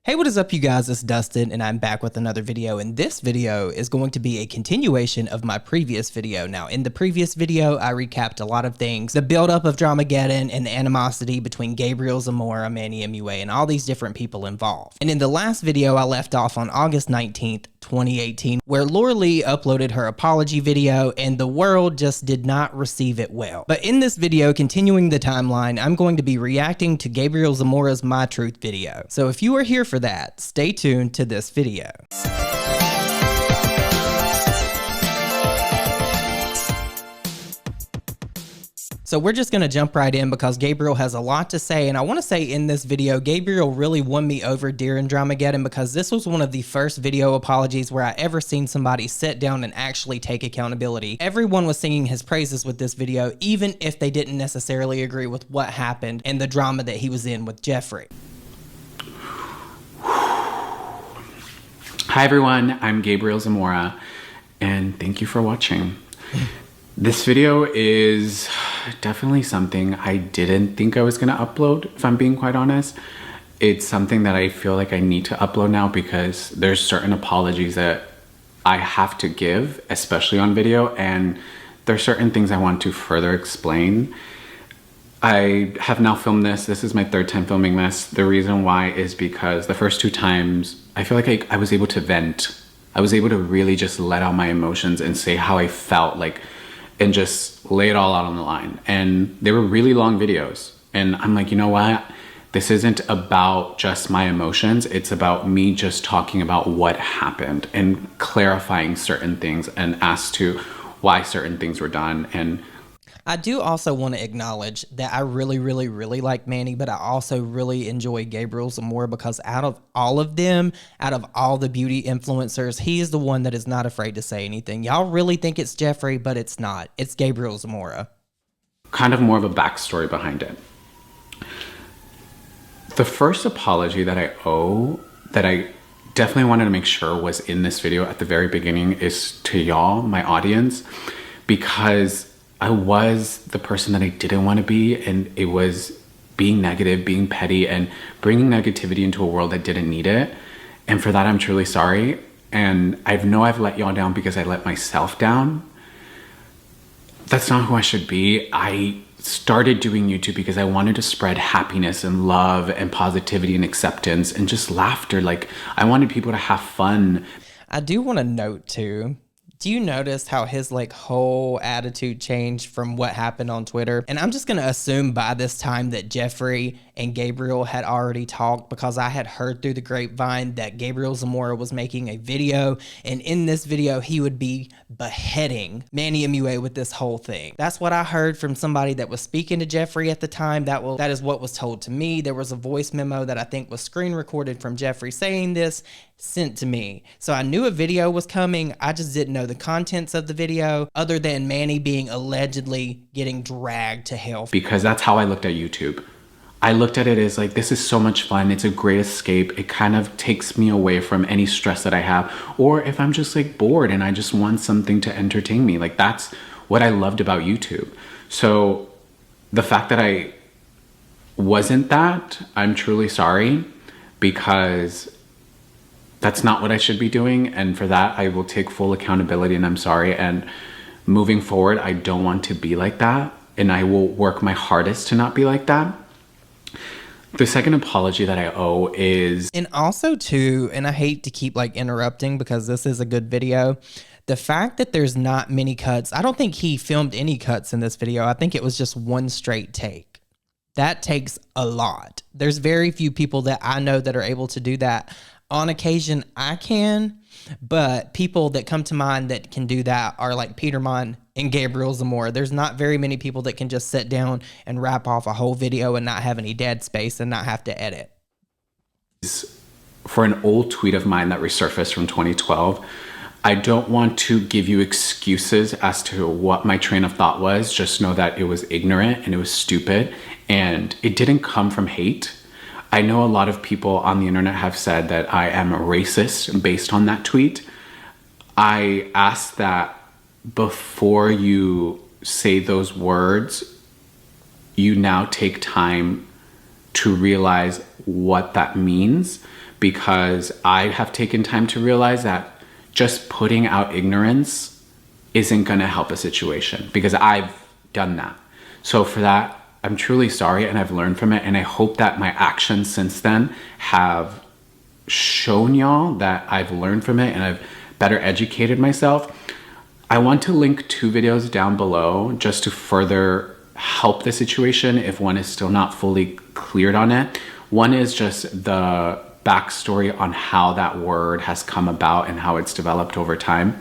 Hey, what is up, you guys? It's Dustin, and I'm back with another video, and this video is going to be a continuation of my previous video. Now, in the previous video, I recapped a lot of things, the buildup of Dramageddon and the animosity between Gabriel Zamora, Manny Mua, and all these different people involved. And in the last video, I left off on August 19th, 2018, where Laura Lee uploaded her apology video, and the world just did not receive it well. But in this video, continuing the timeline, I'm going to be reacting to Gabriel Zamora's My Truth video. So if you are here for that, stay tuned to this video. So we're just going to jump right in because Gabriel has a lot to say, and I want to say in this video, Gabriel really won me over during Dramageddon because this was one of the first video apologies where I ever seen somebody sit down and actually take accountability. Everyone was singing his praises with this video, even if they didn't necessarily agree with what happened and the drama that he was in with Jeffree. Hi everyone, I'm Gabriel Zamora, and thank you for watching. This video is definitely something I didn't think I was gonna upload, if I'm being quite honest. It's something that I feel like I need to upload now because there's certain apologies that I have to give, especially on video, and there's certain things I want to further explain. I have now filmed this. This is my third time filming this. The reason why is because the first two times, I feel like I was able to vent. I was able to really just let out my emotions and say how I felt, like, and just lay it all out on the line. And they were really long videos. And I'm like, you know what? This isn't about just my emotions. It's about me just talking about what happened and clarifying certain things and as to why certain things were done. And I do also want to acknowledge that I really like Manny, but I also really enjoy Gabriel Zamora because out of all of them, out of all the beauty influencers, he is the one that is not afraid to say anything. Y'all really think it's Jeffree, but it's not. It's Gabriel Zamora. Kind of more of a backstory behind it. The first apology that I owe, that I definitely wanted to make sure was in this video at the very beginning, is to y'all, my audience, because I was the person that I didn't want to be, and it was being negative, being petty, and bringing negativity into a world that didn't need it. And for that, I'm truly sorry. And I know I've let y'all down because I let myself down. That's not who I should be. I started doing YouTube because I wanted to spread happiness and love and positivity and acceptance and just laughter. Like, I wanted people to have fun. I do want to note too, do you notice how his whole attitude changed from what happened on Twitter? And I'm just going to assume by this time that Jeffree and Gabriel had already talked because I had heard through the grapevine that Gabriel Zamora was making a video, and in this video he would be beheading Manny Mua with this whole thing. That's what I heard from somebody that was speaking to Jeffree at the time. That is what was told to me. There was a voice memo that I think was screen recorded from Jeffree saying this, sent to me. So I knew a video was coming. I just didn't know the contents of the video other than Manny being allegedly getting dragged to hell. Because that's how I looked at YouTube. I looked at it as like, this is so much fun. It's a great escape. It kind of takes me away from any stress that I have. Or if I'm just bored and I just want something to entertain me, that's what I loved about YouTube. So the fact that I wasn't that, I'm truly sorry, because that's not what I should be doing. And for that, I will take full accountability, and I'm sorry. And moving forward, I don't want to be like that. And I will work my hardest to not be like that. The second apology that I owe is... And also too, and I hate to keep interrupting because this is a good video, the fact that there's not many cuts. I don't think he filmed any cuts in this video. I think it was just one straight take. That takes a lot. There's very few people that I know that are able to do that. On occasion, I can, but people that come to mind that can do that are like Peterman and Gabriel Zamora. There's not very many people that can just sit down and wrap off a whole video and not have any dead space and not have to edit. For an old tweet of mine that resurfaced from 2012, I don't want to give you excuses as to what my train of thought was. Just know that it was ignorant and it was stupid, and it didn't come from hate. I know a lot of people on the internet have said that I am a racist based on that tweet. I ask that before you say those words, you now take time to realize what that means, because I have taken time to realize that just putting out ignorance isn't going to help a situation, because I've done that. So for that, I'm truly sorry, and I've learned from it, and I hope that my actions since then have shown y'all that I've learned from it and I've better educated myself. I want to link 2 videos down below just to further help the situation if one is still not fully cleared on it. One is just the backstory on how that word has come about and how it's developed over time.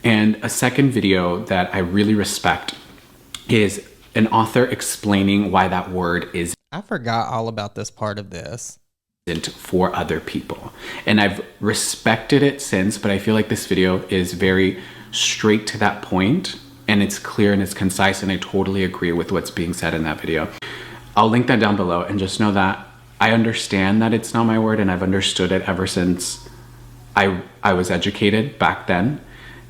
And a second video that I really respect is an author explaining why that word is I forgot all about this part of this. For other people. And I've respected it since, but I feel like this video is very straight to that point, and it's clear and it's concise, and I totally agree with what's being said in that video. I'll link that down below, and just know that I understand that it's not my word, and I've understood it ever since I was educated back then,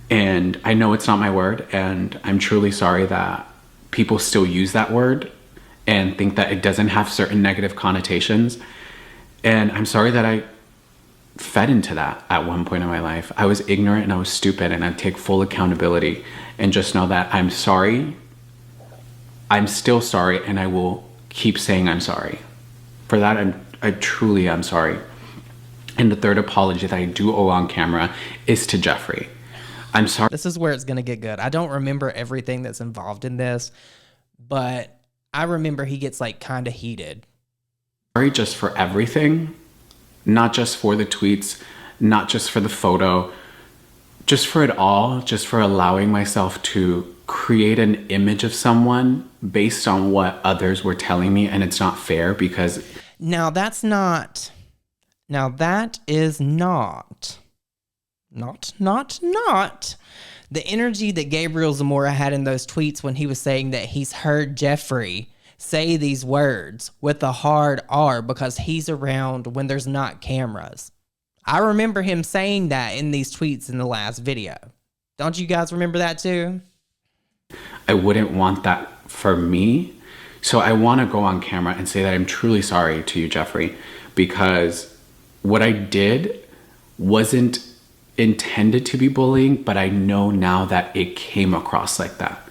and I know it's not my word, and I'm truly sorry that people still use that word and think that it doesn't have certain negative connotations. And I'm sorry that I fed into that at one point in my life. I was ignorant and I was stupid, and I take full accountability. And just know that I'm sorry. I'm still sorry, and I will keep saying I'm sorry. For that, I truly am sorry. And the third apology that I do owe on camera is to Jeffree. I'm sorry. This is where it's going to get good. I don't remember everything that's involved in this, but I remember he gets like kind of heated. Sorry just for everything, not just for the tweets, not just for the photo, just for it all, just for allowing myself to create an image of someone based on what others were telling me, and it's not fair because... Now that is not the energy that Gabriel Zamora had in those tweets when he was saying that he's heard Jeffree say these words with a hard R because he's around when there's not cameras. I remember him saying that in these tweets in the last video. Don't you guys remember that too? I wouldn't want that for me. So I want to go on camera and say that I'm truly sorry to you, Jeffree, because what I did wasn't intended to be bullying, but I know now that it came across like that.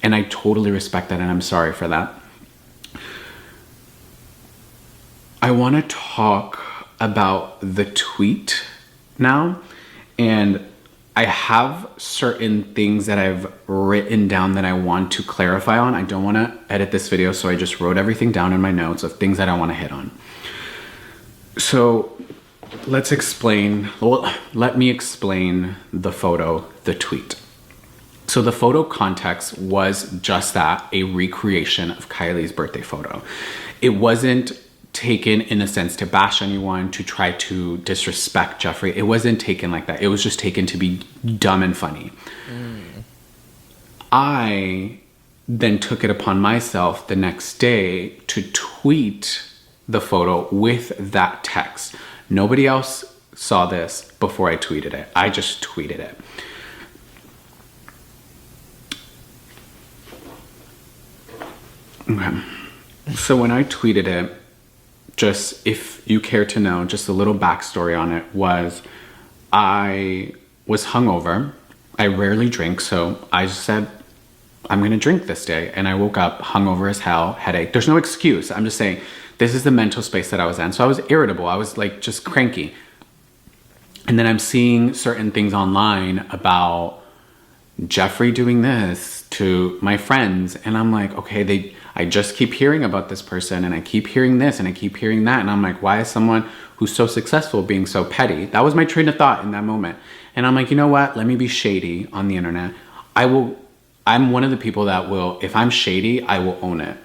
And I totally respect that, and I'm sorry for that. I want to talk about the tweet now, and I have certain things that I've written down that I want to clarify on. I don't want to edit this video, so I just wrote everything down in my notes of things that I want to hit on. So let me explain the photo, the tweet. So the photo context was just that, a recreation of Kylie's birthday photo. It wasn't taken in a sense to bash anyone, to try to disrespect Jeffree. It wasn't taken like that. It was just taken to be dumb and funny. I then took it upon myself the next day to tweet the photo with that text. Nobody else saw this before I tweeted it. I just tweeted it. Okay. So when I tweeted it, just if you care to know, just a little backstory on it was I was hungover. I rarely drink, so I just said, I'm gonna drink this day. And I woke up hungover as hell, headache. There's no excuse. I'm just saying, this is the mental space that I was in. So I was irritable. I was like just cranky. And then I'm seeing certain things online about Jeffree doing this to my friends. And I'm like, okay, I just keep hearing about this person, and I keep hearing this and I keep hearing that. And I'm like, why is someone who's so successful being so petty? That was my train of thought in that moment. And I'm like, you know what? Let me be shady on the internet. I'm one of the people that will, if I'm shady, I will own it.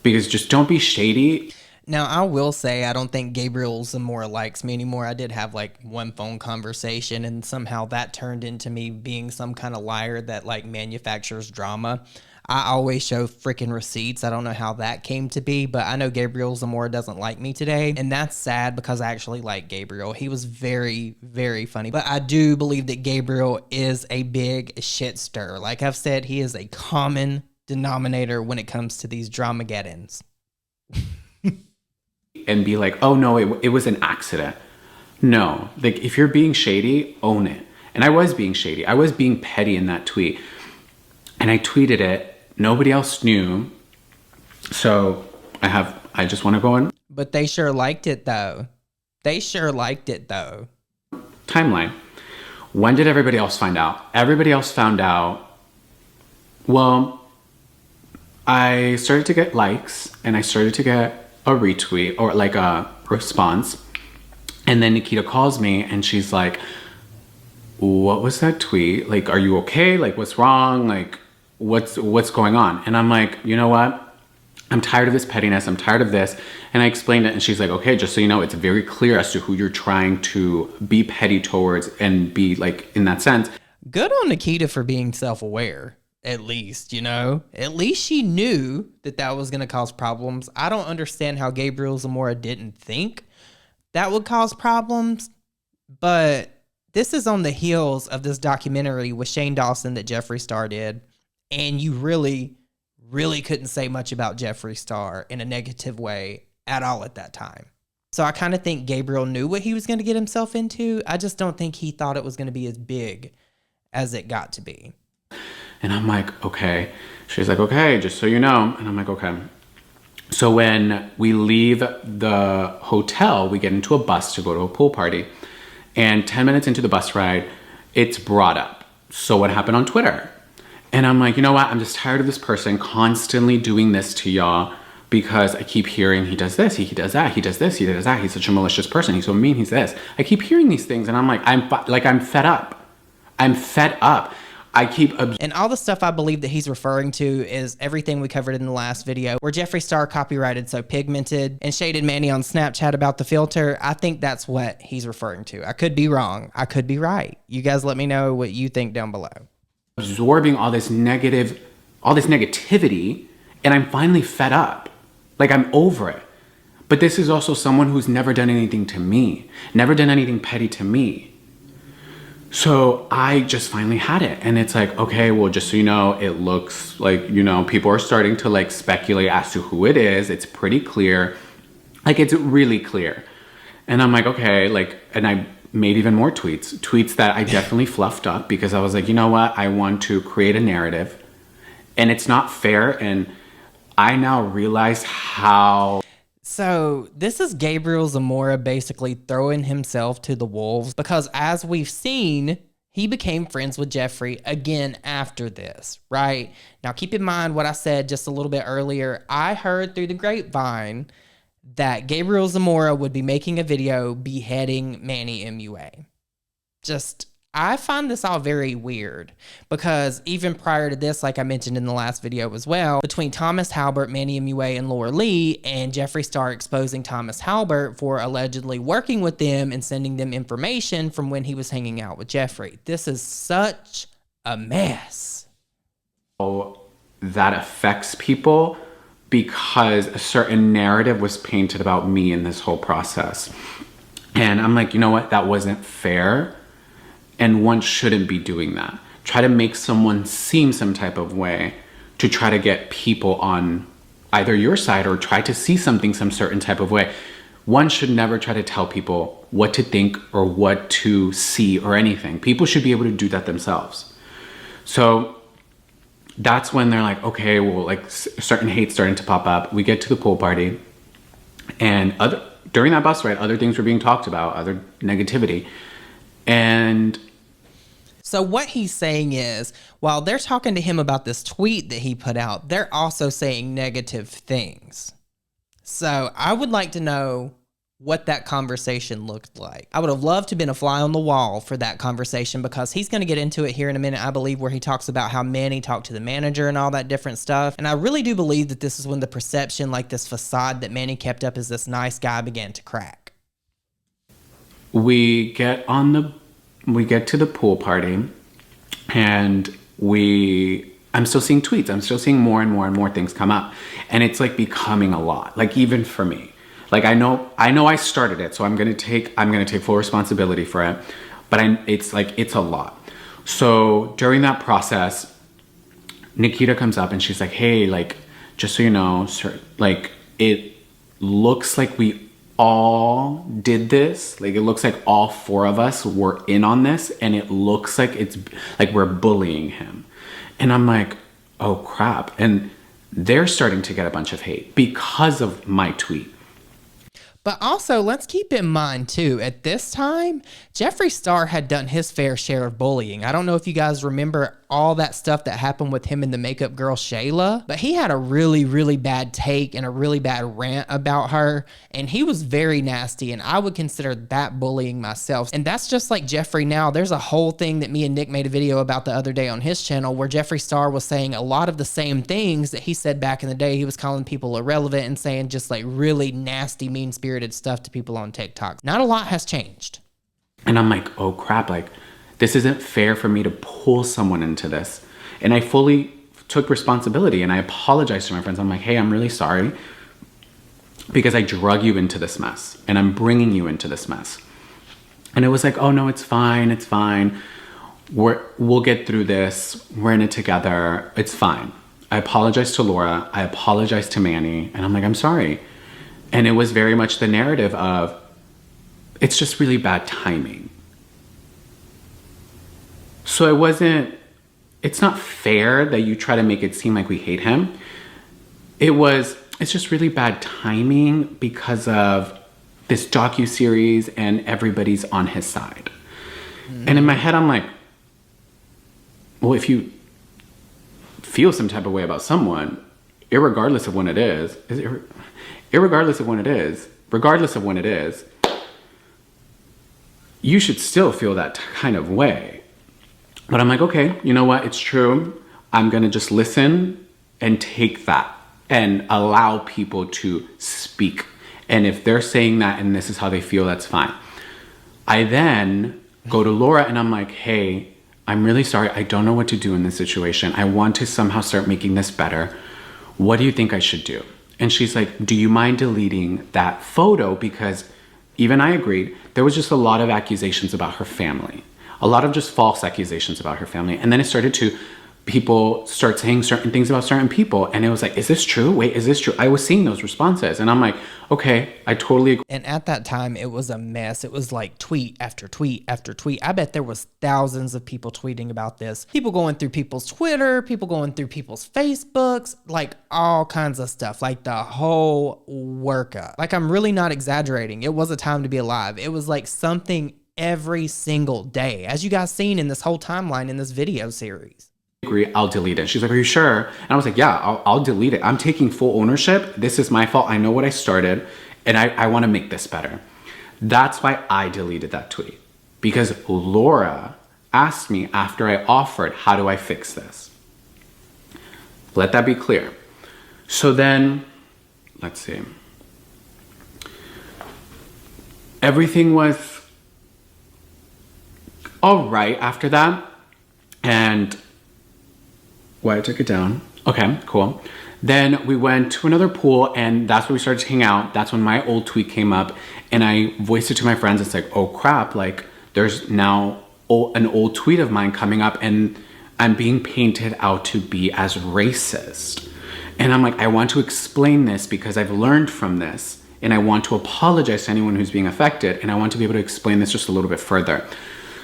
Because just don't be shady. Now, I will say I don't think Gabriel Zamora likes me anymore. I did have like one phone conversation, and somehow that turned into me being some kind of liar that like manufactures drama. I always show freaking receipts. I don't know how that came to be, but I know Gabriel Zamora doesn't like me today, and that's sad because I actually like Gabriel. He was very, very funny, but I do believe that Gabriel is a big shit stir. Like I've said, he is a common denominator when it comes to these Dramageddons. And be like, oh no, it was an accident. No, like if you're being shady, own it. And I was being shady. I was being petty in that tweet. And I tweeted it. Nobody else knew. So I just want to go on. But they sure liked it though. They sure liked it though. Timeline. When did everybody else find out? Everybody else found out, well, I started to get likes and I started to get a retweet or like a response. And then Nikita calls me and she's like, what was that tweet? Like, are you okay? Like, what's wrong? Like, what's going on? And I'm like, you know what? I'm tired of this pettiness. I'm tired of this. And I explained it and she's like, okay, just so you know, it's very clear as to who you're trying to be petty towards and be like in that sense. Good on Nikita for being self-aware, at least, you know? At least she knew that that was going to cause problems. I don't understand how Gabriel Zamora didn't think that would cause problems, but this is on the heels of this documentary with Shane Dawson that Jeffree Star did, and you really couldn't say much about Jeffree Star in a negative way at all at that time. So I kind of think Gabriel knew what he was going to get himself into. I just don't think he thought it was going to be as big as it got to be. And I'm like, okay. She's like, okay, just so you know. And I'm like, okay. So when we leave the hotel, we get into a bus to go to a pool party. And 10 minutes into the bus ride, it's brought up. So what happened on Twitter? And I'm like, you know what? I'm just tired of this person constantly doing this to y'all because I keep hearing he does this, he does that, he does this, he does that. He's such a malicious person. He's so mean, he's this. I keep hearing these things and I'm like, I'm fed up. I'm fed up. And all the stuff I believe that he's referring to is everything we covered in the last video where Jeffree Star copyrighted So Pigmented and shaded Manny on Snapchat about the filter. I think that's what he's referring to. I could be wrong. I could be right. You guys let me know what you think down below. Absorbing all this negativity, and I'm finally fed up. Like, I'm over it. But this is also someone who's never done anything to me, never done anything petty to me. So I just finally had it. And it's like, okay, well, just so you know, it looks like, you know, people are starting to like speculate as to who it is. It's pretty clear. Like, it's really clear. And I'm like, okay, like, and I made even more tweets that I definitely fluffed up because I was like, you know what? I want to create a narrative and it's not fair. And I now realize how. So this is Gabriel Zamora basically throwing himself to the wolves because as we've seen, he became friends with Jeffree again after this, right? Now keep in mind what I said just a little bit earlier. I heard through the grapevine that Gabriel Zamora would be making a video beheading Manny Mua. I find this all very weird because even prior to this, like I mentioned in the last video as well, between Thomas Halbert, Manny Mua, and Laura Lee, and Jeffree Star exposing Thomas Halbert for allegedly working with them and sending them information from when he was hanging out with Jeffree. This is such a mess. Oh, that affects people because a certain narrative was painted about me in this whole process. And I'm like, you know what? That wasn't fair. And one shouldn't be doing that. Try to make someone seem some type of way to try to get people on either your side or try to see something some certain type of way. One should never try to tell people what to think or what to see or anything. People should be able to do that themselves. So that's when they're like, okay, well, like certain hate starting to pop up. We get to the pool party and during that bus ride, other things were being talked about, other negativity. And so what he's saying is, while they're talking to him about this tweet that he put out, they're also saying negative things. So I would like to know what that conversation looked like. I would have loved to have been a fly on the wall for that conversation because he's going to get into it here in a minute, I believe, where he talks about how Manny talked to the manager and all that different stuff. And I really do believe that this is when the perception, like this facade that Manny kept up as this nice guy, began to crack. We get to the pool party and I'm still seeing tweets. I'm still seeing more and more things come up. And it's like becoming a lot, like even for me. Like I know I started it, so I'm gonna take full responsibility for it. But it's a lot. So during that process, Nikita comes up and she's like, hey, like, just so you know, sir, like it looks like we all did this. Like, it looks like all 4 of us were in on this, and it looks like it's like we're bullying him. And I'm like, oh crap. And they're starting to get a bunch of hate because of my tweet. But also, let's keep in mind, too, at this time, Jeffree Star had done his fair share of bullying. I don't know if you guys remember all that stuff that happened with him and the makeup girl, Shayla, but he had a really, really bad take and a really bad rant about her, and he was very nasty, and I would consider that bullying myself. And that's just like Jeffree now. There's a whole thing that me and Nick made a video about the other day on his channel where Jeffree Star was saying a lot of the same things that he said back in the day. He was calling people irrelevant and saying just like really nasty, mean-spirited stuff to people on TikTok. Not a lot has changed. And I'm like, oh crap, like, this isn't fair for me to pull someone into this. And I fully took responsibility and I apologized to my friends. I'm like, hey, I'm really sorry because I drug you into this mess and I'm bringing you into this mess. And it was like, oh no, it's fine. It's fine. We'll get through this. We're in it together. It's fine. I apologized to Laura. I apologized to Manny. And I'm like, I'm sorry. And it was very much the narrative of, it's just really bad timing. So it's not fair that you try to make it seem like we hate him. It's just really bad timing because of this docuseries and everybody's on his side. Mm-hmm. And in my head, I'm like, well, if you feel some type of way about someone, regardless of when it is, you should still feel that kind of way. But I'm like, okay, you know what? It's true. I'm going to just listen and take that and allow people to speak. And if they're saying that and this is how they feel, that's fine. I then go to Laura and I'm like, hey, I'm really sorry. I don't know what to do in this situation. I want to somehow start making this better. What do you think I should do? And she's like, do you mind deleting that photo? Because even I agreed, there was just a lot of accusations about her family. A lot of just false accusations about her family. And then it started to, people start saying certain things about certain people. And it was like, is this true? Wait, is this true? I was seeing those responses. And I'm like, okay, I totally agree. And at that time, it was a mess. It was like tweet after tweet after tweet. I bet there was thousands of people tweeting about this. People going through people's Twitter, people going through people's Facebooks, like all kinds of stuff, like the whole workup. Like, I'm really not exaggerating. It was a time to be alive. It was like something every single day, as you guys seen in this whole timeline in this video series. Agree, I'll delete it. She's like, are you sure? And I was like, yeah, I'll delete it. I'm taking full ownership. This is my fault. I know what I started and I want to make this better. That's why I deleted that tweet, because Laura asked me after I offered, how do I fix this? Let that be clear. So then, let's see. Everything was all right after that. And I took it down. Okay, cool. Then we went to another pool and that's where we started to hang out. That's when my old tweet came up and I voiced it to my friends. It's like, oh crap, like there's now an old tweet of mine coming up and I'm being painted out to be as racist. And I'm like, I want to explain this because I've learned from this and I want to apologize to anyone who's being affected and I want to be able to explain this just a little bit further.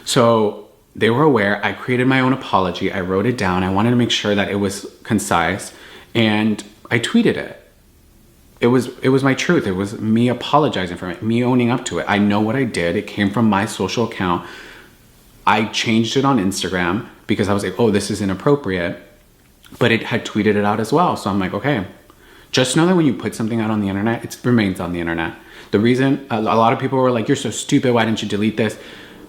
So they were aware. I created my own apology. I wrote it down. I wanted to make sure that it was concise and I tweeted it. It was my truth. It was me apologizing for it, me owning up to it. I know what I did. It came from my social account. I changed it on Instagram because I was like, oh, this is inappropriate, but it had tweeted it out as well. So I'm like, okay, just know that when you put something out on the internet, it remains on the internet. The reason a lot of people were like, you're so stupid. Why didn't you delete this?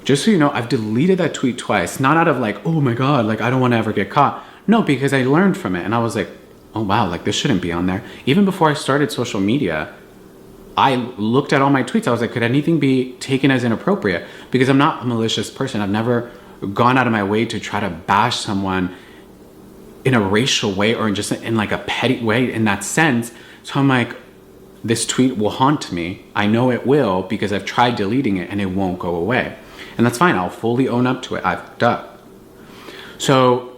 Just so you know, I've deleted that tweet twice, not out of like, oh my God, like I don't want to ever get caught. No, because I learned from it and I was like, oh wow, like this shouldn't be on there. Even before I started social media, I looked at all my tweets. I was like, could anything be taken as inappropriate? Because I'm not a malicious person. I've never gone out of my way to try to bash someone in a racial way or just in like a petty way in that sense. So I'm like, this tweet will haunt me. I know it will because I've tried deleting it and it won't go away. And that's fine. I'll fully own up to it. I've done. So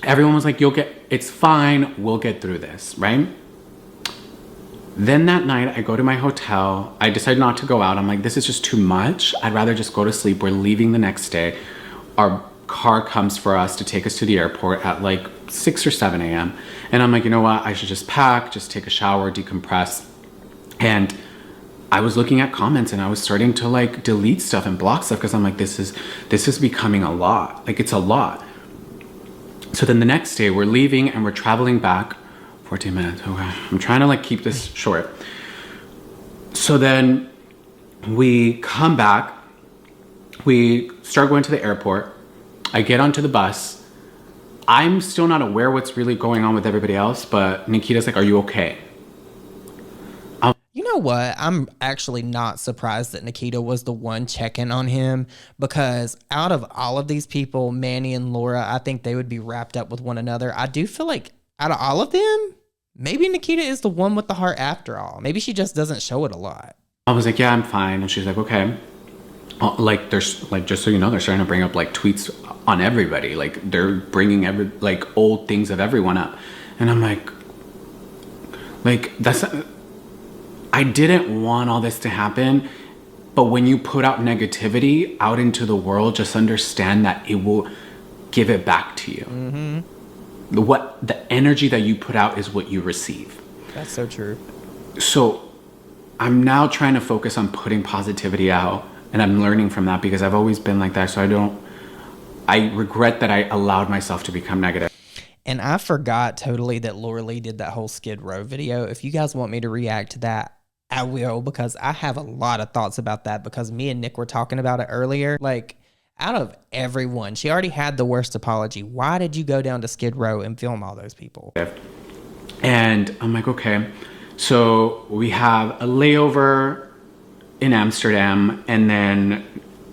everyone was like, it's fine. We'll get through this, right? Then that night, I go to my hotel. I decide not to go out. I'm like, this is just too much. I'd rather just go to sleep. We're leaving the next day. Our car comes for us to take us to the airport at like 6 or 7 a.m. And I'm like, you know what? I should just pack, just take a shower, decompress. And I was looking at comments and I was starting to like delete stuff and block stuff because I'm like, this is becoming a lot. Like, it's a lot. So then the next day we're leaving and we're traveling back. 14 minutes, okay. I'm trying to like keep this short. So then we come back, we start going to the airport. I get onto the bus. I'm still not aware what's really going on with everybody else, but Nikita's like, are you okay? You know what? I'm actually not surprised that Nikita was the one checking on him, because out of all of these people, Manny and Laura, I think they would be wrapped up with one another. I do feel like out of all of them, maybe Nikita is the one with the heart after all. Maybe she just doesn't show it a lot. I was like, yeah, I'm fine. And she's like, okay. Like, there's like, just so you know, they're starting to bring up like tweets on everybody. Like, they're bringing like old things of everyone up. And I'm like, that's, I didn't want all this to happen. But when you put out negativity out into the world, just understand that it will give it back to you. Mm-hmm. The energy that you put out is what you receive. That's so true. So I'm now trying to focus on putting positivity out, and I'm learning from that because I've always been like that. So I regret that I allowed myself to become negative. And I forgot totally that Laura Lee did that whole Skid Row video. If you guys want me to react to that, I will, because I have a lot of thoughts about that, because me and Nick were talking about it earlier. Like, out of everyone, she already had the worst apology. Why did you go down to Skid Row and film all those people? And I'm like, okay. So we have a layover in Amsterdam, and then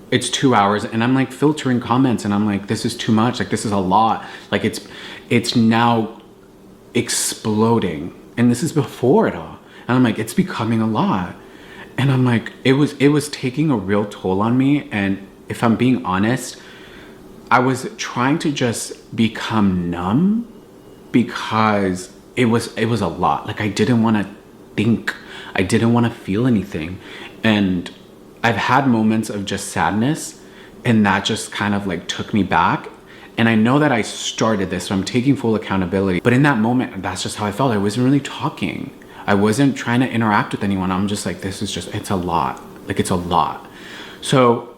it's 2 hours, and I'm like filtering comments, and I'm like, this is too much. Like, this is a lot. Like, it's now exploding. And this is before it all. And I'm like, it's becoming a lot. And I'm like, it was taking a real toll on me. And if I'm being honest, I was trying to just become numb because it was a lot. Like, I didn't want to think. I didn't want to feel anything. And I've had moments of just sadness, and that just kind of like took me back. And I know that I started this, so I'm taking full accountability. But in that moment, that's just how I felt. I wasn't really talking. I wasn't trying to interact with anyone. I'm just like, it's a lot. Like, it's a lot. So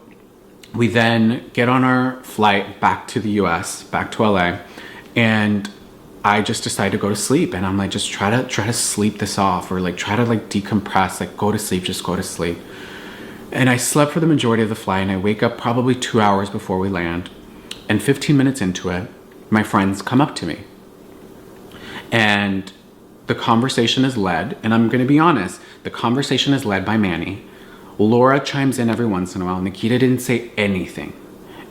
we then get on our flight back to the US, back to LA, and I just decided to go to sleep. And I'm like, just try to sleep this off, or like try to like decompress, like go to sleep, just go to sleep. And I slept for the majority of the flight, and I wake up probably 2 hours before we land. And 15 minutes into it, my friends come up to me. And the conversation is led, and I'm going to be honest, the conversation is led by Manny. Laura chimes in every once in a while. Nikita didn't say anything.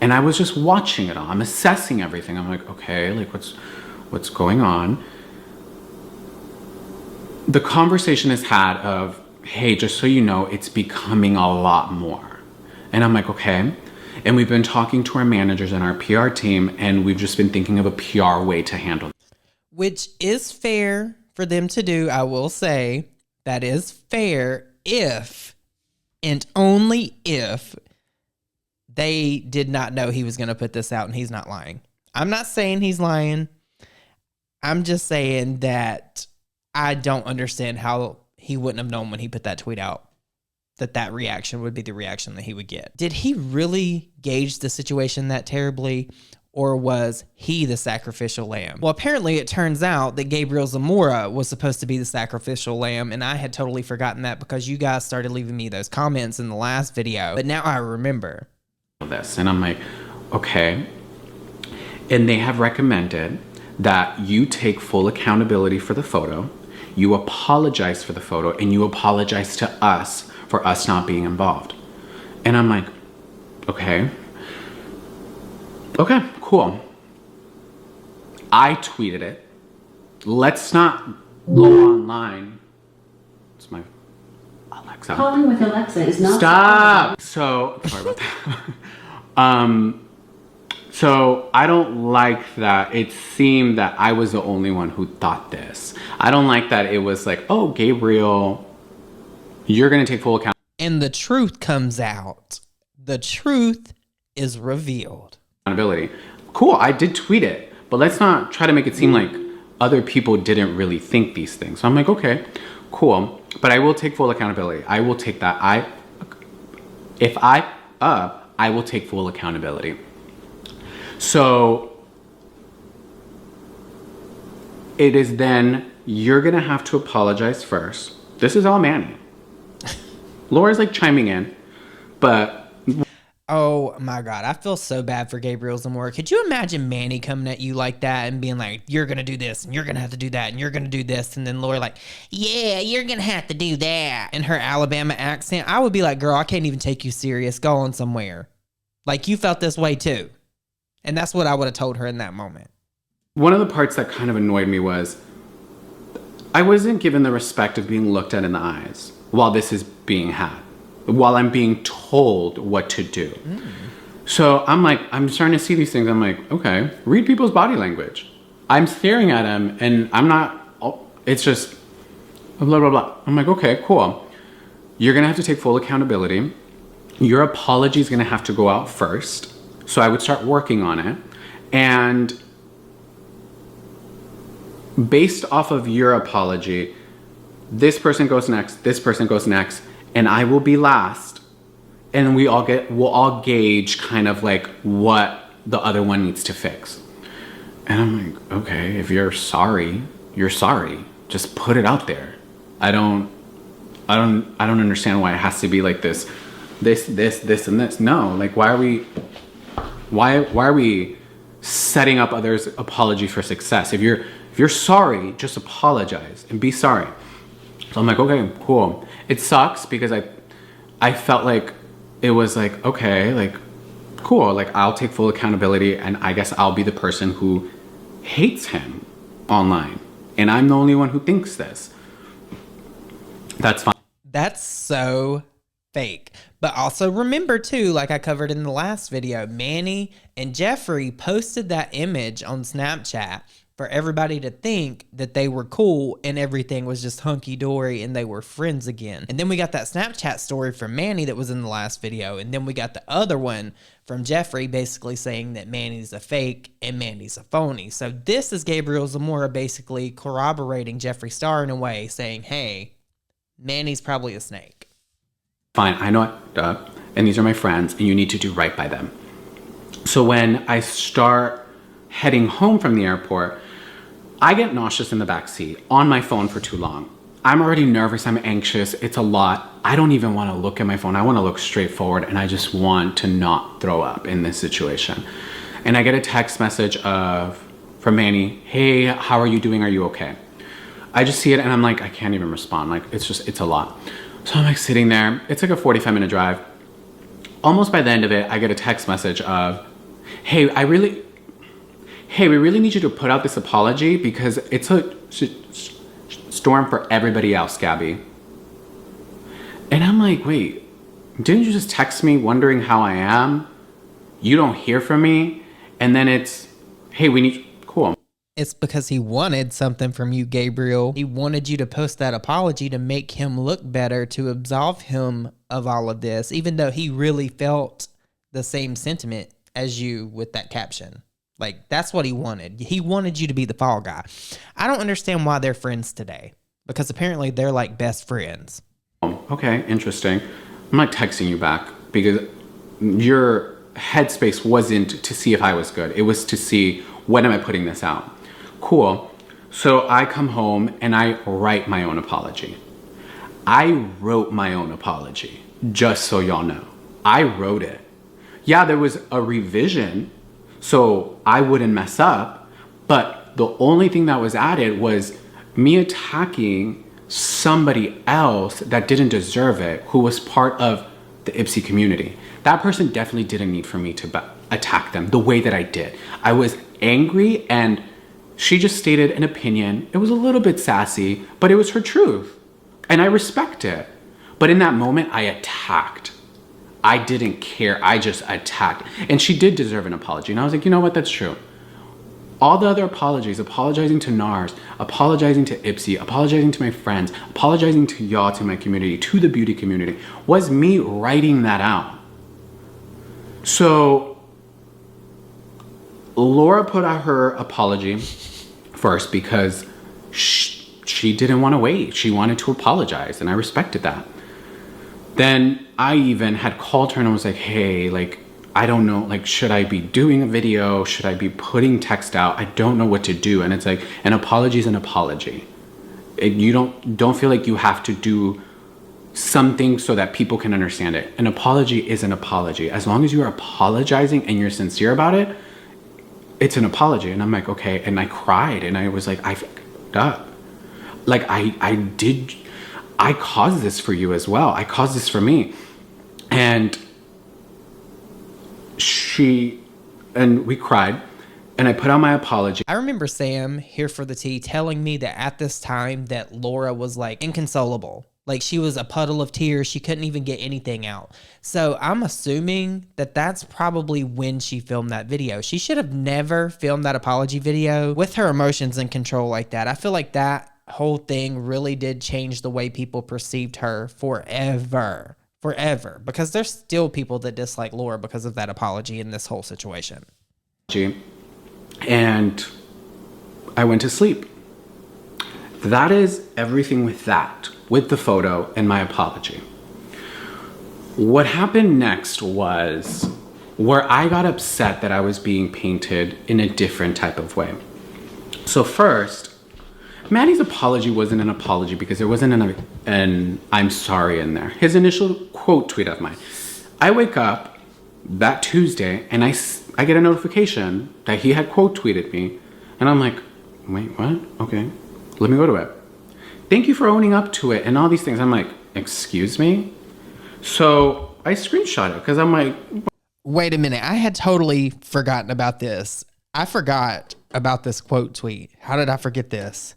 And I was just watching it all. I'm assessing everything. I'm like, okay, like what's going on? The conversation is had of, hey, just so you know, it's becoming a lot more. And I'm like, okay. And we've been talking to our managers and our PR team, and we've just been thinking of a PR way to handle it. Which is fair for them to do. I will say that is fair if, and only if, they did not know he was going to put this out, and he's not lying. I'm not saying he's lying. I'm just saying that I don't understand how he wouldn't have known when he put that tweet out that reaction would be the reaction that he would get. Did he really gauge the situation that terribly, or was he the sacrificial lamb? Well, apparently it turns out that Gabriel Zamora was supposed to be the sacrificial lamb, and I had totally forgotten that because you guys started leaving me those comments in the last video, but now I remember. This, and I'm like, okay. And they have recommended that you take full accountability for the photo, you apologize for the photo, and you apologize to us for us not being involved. And I'm like, okay, cool. I tweeted it. Let's not go online. It's my Alexa. Calling with Alexa is not. Stop. So sorry about that. So I don't like that it seemed that I was the only one who thought this. I don't like that it was like, oh, Gabriel, you're going to take full And the truth comes out. The truth is revealed. accountability. Cool, I did tweet it, but let's not try to make it seem like other people didn't really think these things. So I'm like, okay, cool, but I will take full accountability. I will take that. If I will take full accountability. So it is then, you're gonna have to apologize first. This is all Manny. Laura's like chiming in, but Oh my God, I feel so bad for Gabriel Zamora. Could you imagine Manny coming at you like that and being like, you're going to do this and you're going to have to do that and you're going to do this. And then Laura like, yeah, you're going to have to do that. In her Alabama accent, I would be like, girl, I can't even take you serious. Go on somewhere. Like, you felt this way too. And that's what I would have told her in that moment. one of the parts that kind of annoyed me was I wasn't given the respect of being looked at in the eyes while this is being had, while I'm being told what to do. So I'm like, I'm starting to see these things. I'm like, okay, read people's body language. I'm staring at him and I'm not, it's just blah, blah, blah. I'm like, okay, cool. You're going to have to take full accountability. Your apology is going to have to go out first. So I would start working on it. And based off of your apology, this person goes next, this person goes next, and I will be last. And we'll all gauge kind of like what the other one needs to fix. And I'm like, okay, if you're sorry, you're sorry. Just put it out there. I don't understand why it has to be like this, and this. No, like why are we setting up others' apology for success? If you're sorry, just apologize and be sorry. So I'm like, okay, cool. It sucks because I felt like it was like, okay, like cool, like I'll take full accountability and I guess I'll be the person who hates him online. And I'm the only one who thinks this. That's fine. That's so fake. But also remember too, like I covered in the last video, Manny and Jeffree posted that image on Snapchat for everybody to think that they were cool and everything was just hunky-dory and they were friends again. And then we got that Snapchat story from Manny that was in the last video. And then we got the other one from Jeffree basically saying that Manny's a fake and Manny's a phony. So this is Gabriel Zamora basically corroborating Jeffree Star in a way, saying, hey, Manny's probably a snake. Fine, I know it, and these are my friends and you need to do right by them. So when I start heading home from the airport, I get nauseous in the backseat on my phone for too long. I'm already nervous, I'm anxious, it's a lot. I don't even want to look at my phone. I want to look straight forward and I just want to not throw up in this situation. And I get a text message from Manny, hey, how are you doing? Are you okay? I just see it and I'm like, I can't even respond. Like, it's a lot. So I'm like sitting there. It's like a 45-minute drive. Almost by the end of it, I get a text message of, hey, we really need you to put out this apology because it's a storm for everybody else, Gabby. And I'm like, wait, didn't you just text me wondering how I am? You don't hear from me? And then it's, hey, we need, cool. It's because he wanted something from you, Gabriel. He wanted you to post that apology to make him look better, to absolve him of all of this, even though he really felt the same sentiment as you with that caption. Like, that's what he wanted. He wanted you to be the fall guy. I don't understand why they're friends today, because apparently they're like best friends. Okay, interesting. I'm not texting you back because your headspace wasn't to see if I was good. It was to see, when am I putting this out? Cool. So I come home and I write my own apology. I wrote my own apology, just so y'all know. I wrote it. Yeah, there was a revision so I wouldn't mess up, but the only thing that was added was me attacking somebody else that didn't deserve it, who was part of the Ipsy community. That person definitely didn't need for me to attack them the way that I did. I was angry and she just stated an opinion. It was a little bit sassy, but it was her truth. And I respect it. But in that moment, I attacked. I didn't care. I just attacked. And she did deserve an apology. And I was like, you know what? That's true. All the other apologies, apologizing to NARS, apologizing to Ipsy, apologizing to my friends, apologizing to y'all, to my community, to the beauty community, was me writing that out. So Laura put out her apology first because she didn't want to wait. She wanted to apologize, and I respected that. Then I even had called her and I was like, hey, like, I don't know, like, should I be doing a video? Should I be putting text out? I don't know what to do. And it's like, an apology is an apology. You don't feel like you have to do something so that people can understand it. An apology is an apology. As long as you're apologizing and you're sincere about it, it's an apology. And I'm like, okay. And I cried and I was like, I fucked up. Like, I caused this for you as well. I caused this for me. And we cried, and I put out my apology. I remember Sam, here for the tea, telling me that at this time that Laura was like inconsolable. Like, she was a puddle of tears. She couldn't even get anything out. So I'm assuming that that's probably when she filmed that video. She should have never filmed that apology video with her emotions in control like that. I feel like that whole thing really did change the way people perceived her forever. Because there's still people that dislike Laura because of that apology in this whole situation. And I went to sleep. That is everything with that, with the photo and my apology. What happened next was where I got upset that I was being painted in a different type of way. So first, Manny's apology wasn't an apology because there wasn't an I'm sorry in there. His initial quote tweet of mine. I wake up that Tuesday and I get a notification that he had quote tweeted me. And I'm like, wait, what? Okay, let me go to it. Thank you for owning up to it and all these things. I'm like, excuse me? So I screenshot it because I'm like, wait a minute. I had totally forgotten about this. I forgot about this quote tweet. How did I forget this?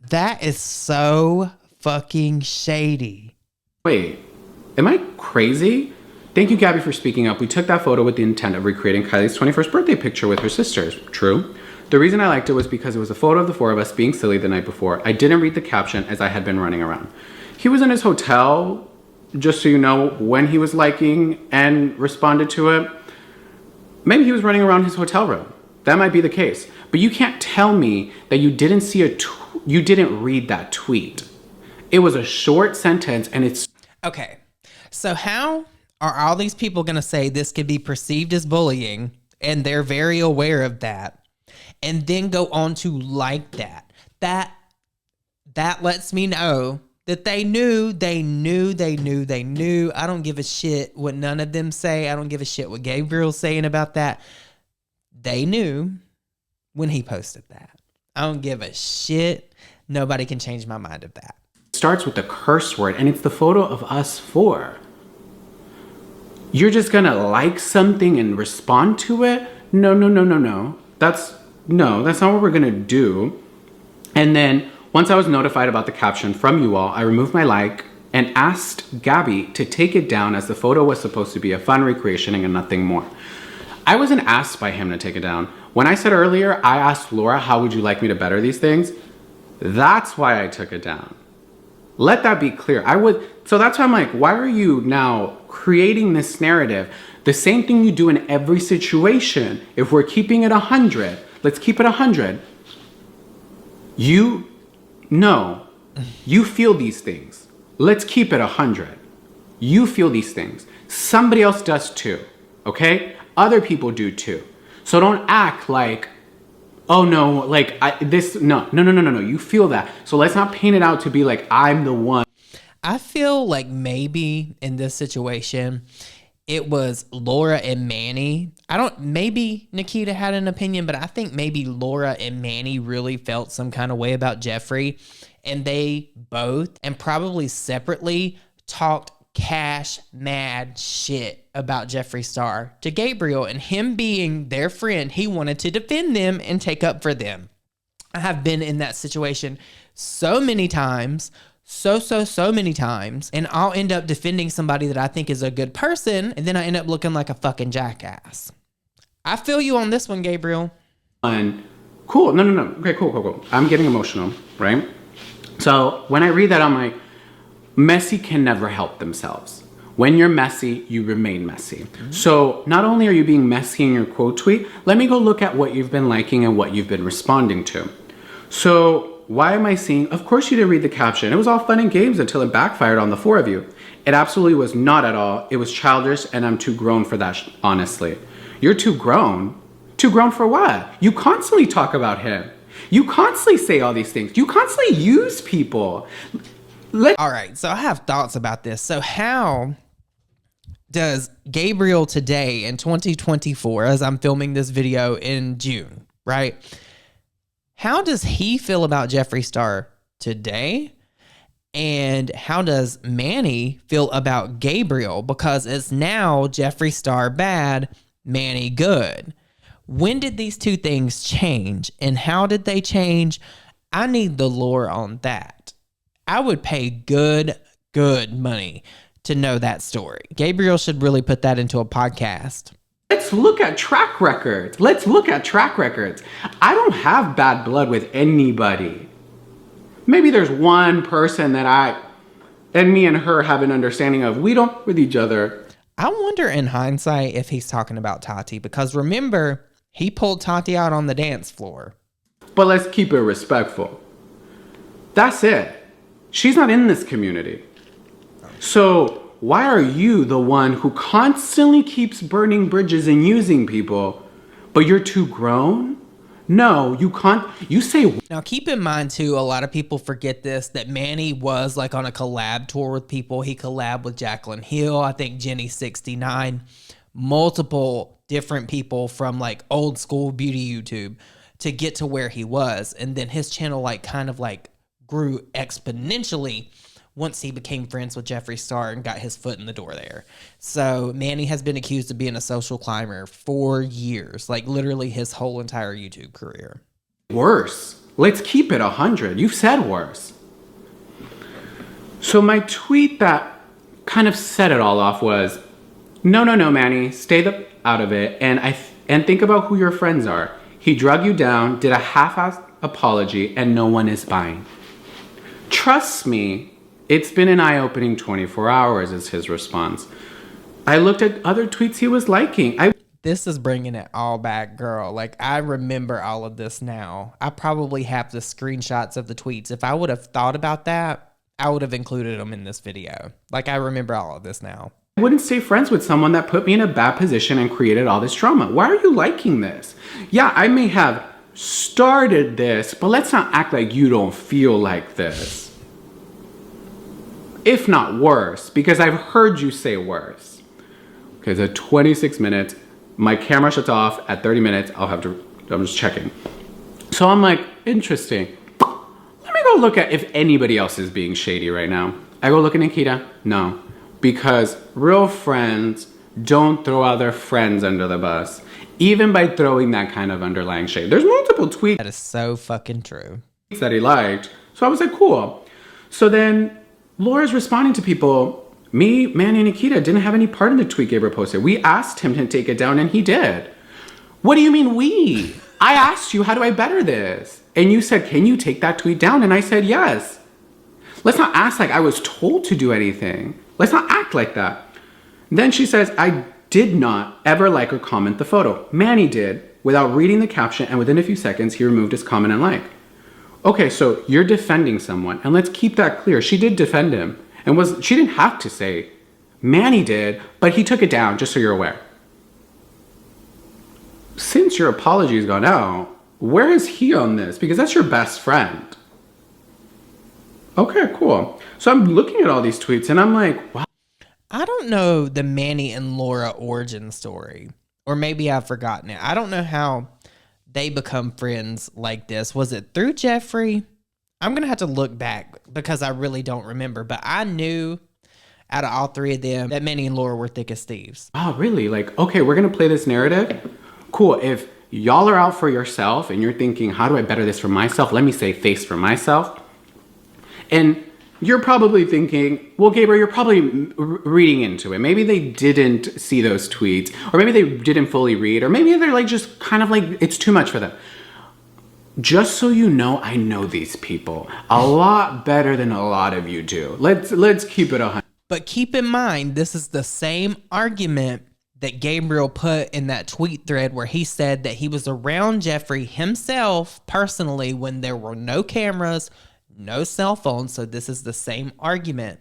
That is so fucking shady. Wait, am I crazy? Thank you, Gabby, for speaking up. We took that photo with the intent of recreating Kylie's 21st birthday picture with her sisters. True. The reason I liked it was because it was a photo of the four of us being silly the night before. I didn't read the caption as I had been running around. He was in his hotel, just so you know, when he was liking and responded to it. Maybe he was running around his hotel room. That might be the case. But you can't tell me that you didn't see you didn't read that tweet. It was a short sentence and it's... Okay, so how are all these people going to say this could be perceived as bullying and they're very aware of that and then go on to like that? That lets me know that they knew. I don't give a shit what none of them say. I don't give a shit what Gabriel's saying about that. They knew when he posted that. I don't give a shit. Nobody can change my mind of that. It starts with the curse word, and it's the photo of us four. You're just gonna like something and respond to it? No. That's not what we're gonna do. And then once I was notified about the caption from you all, I removed my like and asked Gabby to take it down as the photo was supposed to be a fun recreation and nothing more. I wasn't asked by him to take it down. When I said earlier, I asked Laura, how would you like me to better these things? That's why I took it down. Let that be clear. So that's why I'm like, why are you now creating this narrative? The same thing you do in every situation. If we're keeping it 100, let's keep it 100. You feel these things. Let's keep it 100. You feel these things. Somebody else does too, okay? Other people do too. So don't act like, oh no, like no. You feel that. So let's not paint it out to be like I'm the one. I feel like maybe in this situation, it was Laura and Manny. Maybe Nikita had an opinion, but I think maybe Laura and Manny really felt some kind of way about Jeffree. And they both, and probably separately, talked cash mad shit about Jeffree Star to Gabriel, and him being their friend, he wanted to defend them and take up for them. I have been in that situation so many times, so many times, and I'll end up defending somebody that I think is a good person, and then I end up looking like a fucking jackass. I feel you on this one, Gabriel. Cool. No. Okay, cool. I'm getting emotional, right? So when I read that, I'm like, messy can never help themselves. When you're messy, you remain messy. Mm-hmm. So not only are you being messy in your quote tweet, let me go look at what you've been liking and what you've been responding to. So why am I seeing, of course you didn't read the caption. It was all fun and games until it backfired on the four of you. It absolutely was not at all. It was childish, and I'm too grown for that, honestly. You're too grown? Too grown for what? You constantly talk about him. You constantly say all these things. You constantly use people. All right, so I have thoughts about this. So how does Gabriel today in 2024, as I'm filming this video in June, right? How does he feel about Jeffree Star today? And how does Manny feel about Gabriel? Because it's now Jeffree Star bad, Manny good. When did these two things change? And how did they change? I need the lore on that. I would pay good money to know that story. Gabriel should really put that into a podcast. Let's look at track records. I don't have bad blood with anybody. Maybe there's one person that me and her have an understanding of. We don't with each other. I wonder in hindsight if he's talking about Tati, because remember, he pulled Tati out on the dance floor. But let's keep it respectful. That's it. She's not in this community. So why are you the one who constantly keeps burning bridges and using people, but you're too grown? No, you can't. You say. Now, keep in mind, too, a lot of people forget this, that Manny was like on a collab tour with people. He collabed with Jaclyn Hill, I think Jenny69, multiple different people from like old school beauty YouTube to get to where he was. And then his channel like kind of like grew exponentially once he became friends with Jeffree Star and got his foot in the door there. So Manny has been accused of being a social climber for years, like literally his whole entire YouTube career. Worse. Let's keep it 100. You've said worse. So my tweet that kind of set it all off was, no, Manny, stay out of it. And think about who your friends are. He drug you down, did a half-assed apology, and no one is buying. Trust me, it's been an eye-opening 24 hours is his response. I looked at other tweets he was liking. This is bringing it all back, girl. Like, I remember all of this now. I probably have the screenshots of the tweets. If I would have thought about that, I would have included them in this video. Like, I remember all of this now. I wouldn't stay friends with someone that put me in a bad position and created all this drama. Why are you liking this? Yeah, I may have started this, but let's not act like you don't feel like this. If not worse, because I've heard you say worse. Okay, so 26 minutes. My camera shuts off at 30 minutes. I'm just checking. So I'm like, interesting. Let me go look at if anybody else is being shady right now. I go look at Nikita. No, because real friends don't throw other friends under the bus, even by throwing that kind of underlying shade. There's multiple tweets. That is so fucking true. That he liked. So I was like, cool. So then Laura's responding to people. Me, Manny, and Nikita didn't have any part in the tweet Gabriel posted. We asked him to take it down, and he did. What do you mean we? I asked you, how do I better this? And you said, can you take that tweet down? And I said, yes. Let's not act like I was told to do anything. Let's not act like that. Then she says, I did not ever like or comment the photo. Manny did, without reading the caption, and within a few seconds, he removed his comment and like. Okay, so you're defending someone, and let's keep that clear. She did defend him. And she didn't have to say, Manny did, but he took it down, just so you're aware. Since your apology has gone out, where is he on this? Because that's your best friend. Okay, cool. So I'm looking at all these tweets and I'm like, wow. I don't know the Manny and Laura origin story, or maybe I've forgotten it. I don't know how they become friends like this. Was it through Jeffree? I'm going to have to look back because I really don't remember. But I knew out of all three of them that Manny and Laura were thick as thieves. Oh, really? Like, okay, we're going to play this narrative. Cool. If y'all are out for yourself and you're thinking, how do I better this for myself? Let me say face for myself. And you're probably thinking, well, Gabriel, you're probably reading into it. Maybe they didn't see those tweets, or maybe they didn't fully read, or maybe they're like just kind of like it's too much for them. Just so you know, I know these people a lot better than a lot of you do. Let's keep it 100. But keep in mind, this is the same argument that Gabriel put in that tweet thread where he said that he was around Jeffree himself personally when there were no cameras, no cell phones. So this is the same argument.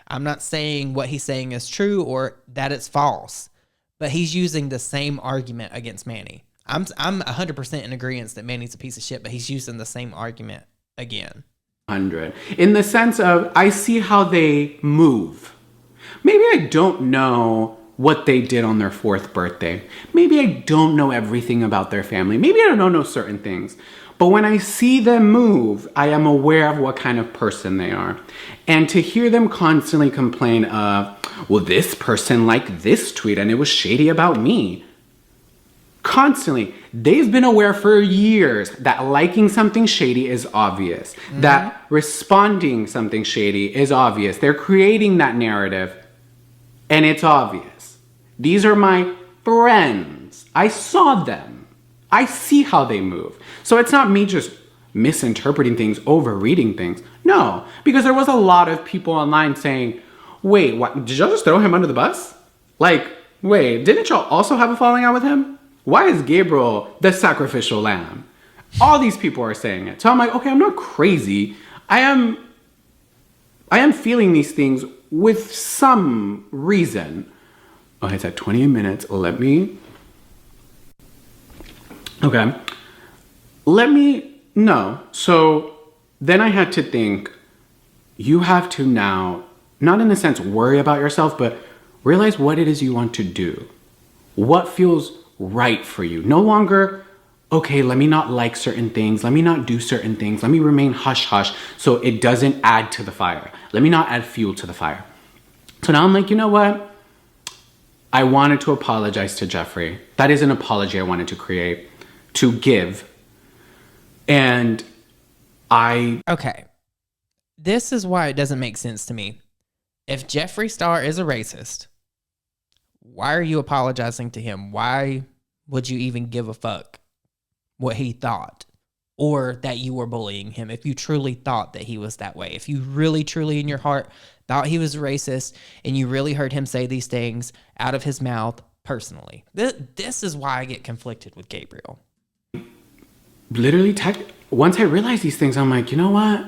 I'm not saying what he's saying is true or that it's false, but he's using the same argument against Manny. I'm 100% in agreement that Manny's a piece of shit, but he's using the same argument again. 100. In the sense of, I see how they move. Maybe I don't know what they did on their 4th birthday. Maybe I don't know everything about their family. Maybe I don't know certain things. But when I see them move, I am aware of what kind of person they are. And to hear them constantly complain of, well, this person liked this tweet and it was shady about me. Constantly, they've been aware for years that liking something shady is obvious, that responding something shady is obvious. They're creating that narrative and it's obvious. These are my friends. I saw them. I see how they move. So it's not me just misinterpreting things, overreading things. No, because there was a lot of people online saying, wait, what, did y'all just throw him under the bus? Like, wait, didn't y'all also have a falling out with him? Why is Gabriel the sacrificial lamb? All these people are saying it. So I'm like, okay, I'm not crazy. I am feeling these things with some reason. Oh, it's at 28 minutes. No. So then I had to think, you have to now, not in a sense worry about yourself, but realize what it is you want to do. What feels right for you. No longer, okay, let me not like certain things. Let me not do certain things. Let me remain hush hush so it doesn't add to the fire. Let me not add fuel to the fire. So now I'm like, you know what? I wanted to apologize to Jeffree. That is an apology I wanted to create, to give. And Okay. This is why it doesn't make sense to me. If Jeffree Star is a racist, why are you apologizing to him? Why would you even give a fuck what he thought or that you were bullying him if you truly thought that he was that way? If you really, truly in your heart thought he was racist and you really heard him say these things out of his mouth personally. This is why I get conflicted with Gabriel. Literally, once I realized these things, I'm like, you know what?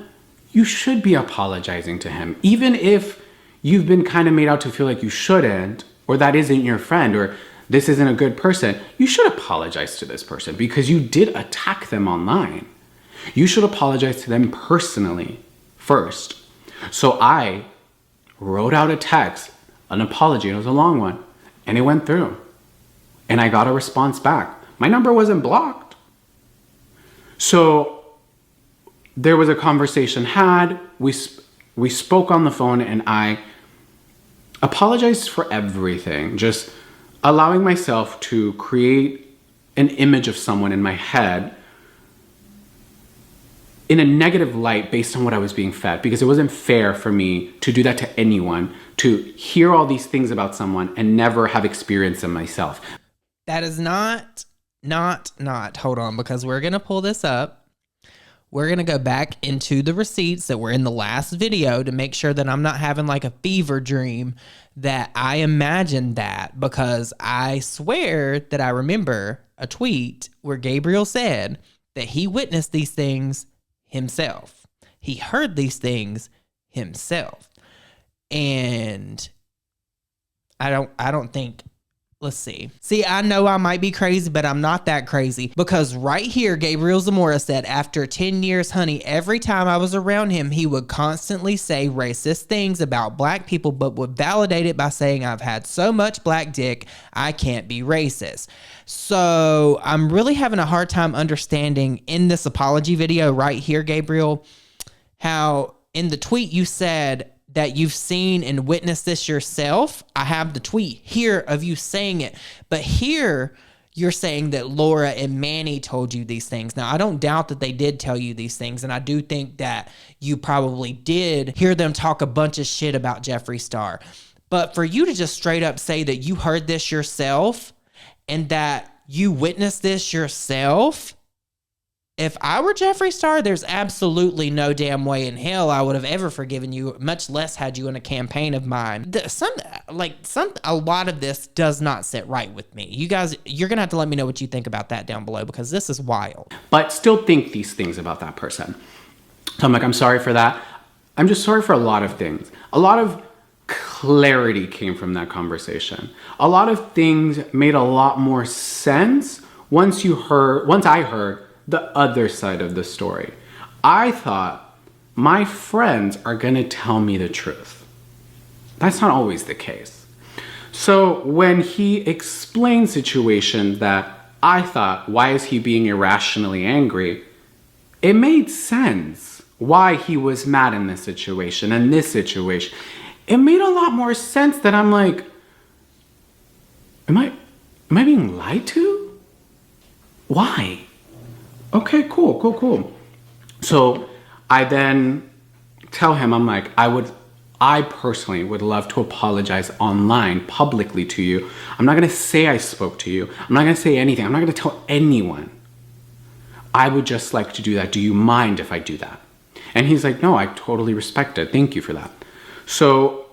You should be apologizing to him. Even if you've been kind of made out to feel like you shouldn't, or that isn't your friend, or this isn't a good person, you should apologize to this person because you did attack them online. You should apologize to them personally first. So I wrote out a text, an apology, it was a long one, and it went through. And I got a response back. My number wasn't blocked. So there was a conversation had, we spoke on the phone, and I apologized for everything, just allowing myself to create an image of someone in my head in a negative light based on what I was being fed, because it wasn't fair for me to do that to anyone, to hear all these things about someone and never have experienced them myself. That is not, hold on, because we're going to pull this up. We're going to go back into the receipts that were in the last video to make sure that I'm not having like a fever dream that I imagined that, because I swear that I remember a tweet where Gabriel said that he witnessed these things himself. He heard these things himself. And I don't think, let's see. See, I know I might be crazy, but I'm not that crazy, because right here, Gabriel Zamora said, after 10 years, honey, every time I was around him, he would constantly say racist things about black people, but would validate it by saying, I've had so much black dick, I can't be racist. So I'm really having a hard time understanding in this apology video right here, Gabriel, how in the tweet you said that you've seen and witnessed this yourself. I have the tweet here of you saying it, but here you're saying that Laura and Manny told you these things. Now, I don't doubt that they did tell you these things, and I do think that you probably did hear them talk a bunch of shit about Jeffree Star. But for you to just straight up say that you heard this yourself and that you witnessed this yourself, if I were Jeffree Star, there's absolutely no damn way in hell I would have ever forgiven you, much less had you in a campaign of mine. A lot of this does not sit right with me. You guys, you're going to have to let me know what you think about that down below, because this is wild. But still think these things about that person. So I'm like, I'm sorry for that. I'm just sorry for a lot of things. A lot of clarity came from that conversation. A lot of things made a lot more sense once I heard the other side of the story. I thought my friends are gonna tell me the truth. That's not always the case. So when he explained situations that I thought, why is he being irrationally angry? It made sense why he was mad in this situation and this situation. It made a lot more sense that I'm like, am I being lied to? Why? Okay, cool. So I then tell him, I'm like, I personally would love to apologize online publicly to you. I'm not gonna say I spoke to you. I'm not gonna say anything. I'm not gonna tell anyone. I would just like to do that. Do you mind if I do that? And he's like, no, I totally respect it. Thank you for that. So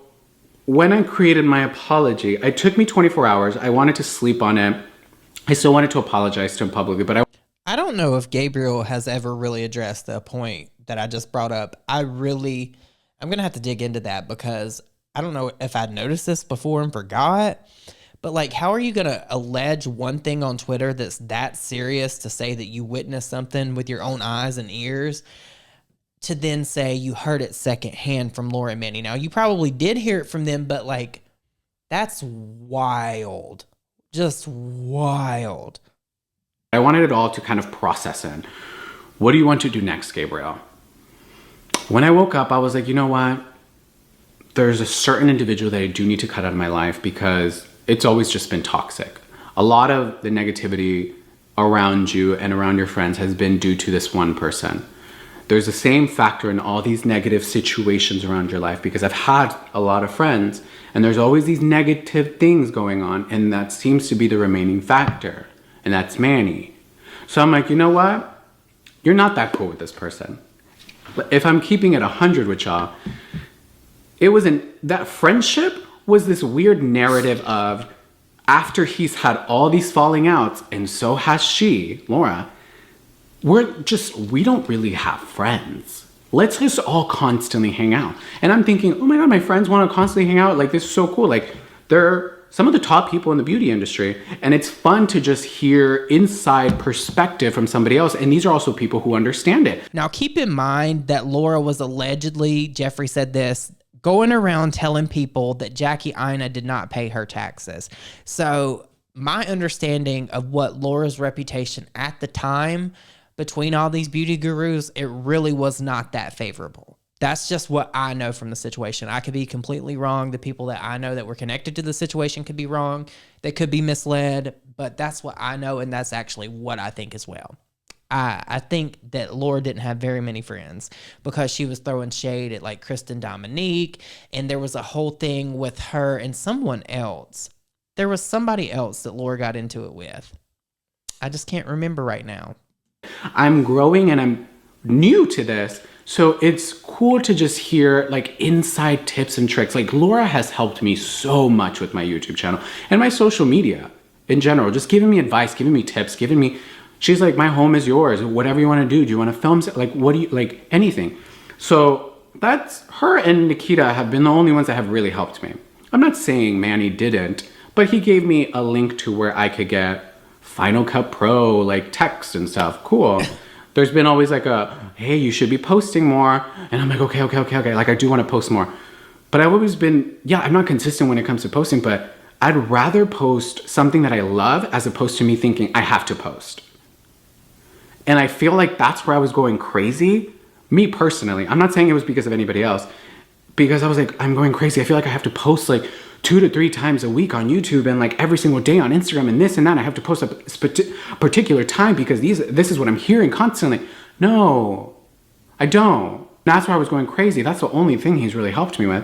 when I created my apology, it took me 24 hours. I wanted to sleep on it. I still wanted to apologize to him publicly, but I don't know if Gabriel has ever really addressed the point that I just brought up. I'm going to have to dig into that, because I don't know if I'd noticed this before and forgot, but like, how are you going to allege one thing on Twitter that's that serious to say that you witnessed something with your own eyes and ears to then say you heard it secondhand from Laura and Manny? Now, you probably did hear it from them, but like, that's wild. Just wild. I wanted it all to kind of process in. What do you want to do next, Gabriel? When I woke up, I was like, you know what? There's a certain individual that I do need to cut out of my life, because it's always just been toxic. A lot of the negativity around you and around your friends has been due to this one person. There's the same factor in all these negative situations around your life, because I've had a lot of friends and there's always these negative things going on, and that seems to be the remaining factor. And that's Manny. So I'm like, you know what? You're not that cool with this person. If I'm keeping it 100 with y'all, that friendship was this weird narrative of, after he's had all these falling outs, and so has she, Laura, we don't really have friends. Let's just all constantly hang out. And I'm thinking, oh my God, my friends want to constantly hang out. Like, this is so cool. Like, they're some of the top people in the beauty industry, and it's fun to just hear inside perspective from somebody else. And these are also people who understand it. Now, keep in mind that Laura was allegedly, Jeffree said this, going around telling people that Jackie Aina did not pay her taxes. So my understanding of what Laura's reputation at the time between all these beauty gurus, it really was not that favorable. That's just what I know from the situation. I could be completely wrong. The people that I know that were connected to the situation could be wrong. They could be misled, but that's what I know, and that's actually what I think as well. I think that Laura didn't have very many friends, because she was throwing shade at like Kristen Dominique, and there was a whole thing with her and someone else. There was somebody else that Laura got into it with. I just can't remember right now. I'm growing and I'm new to this. So it's cool to just hear like inside tips and tricks. Like, Laura has helped me so much with my YouTube channel and my social media in general, just giving me advice, giving me tips, she's like, my home is yours. Whatever you want to do. Do you want to film? Like, what do you like? Anything. So that's her, and Nikita have been the only ones that have really helped me. I'm not saying Manny didn't, but he gave me a link to where I could get Final Cut Pro, like text and stuff. Cool. There's been always like hey, you should be posting more. And I'm like, okay. Like, I do want to post more. But I've always been, I'm not consistent when it comes to posting, but I'd rather post something that I love as opposed to me thinking I have to post. And I feel like that's where I was going crazy. Me personally, I'm not saying it was because of anybody else, because I was like, I'm going crazy. I feel like I have to post like 2 to 3 times a week on YouTube and like every single day on Instagram and this and that. I have to post a particular time because this is what I'm hearing constantly. No, I don't. That's why I was going crazy. That's the only thing he's really helped me with.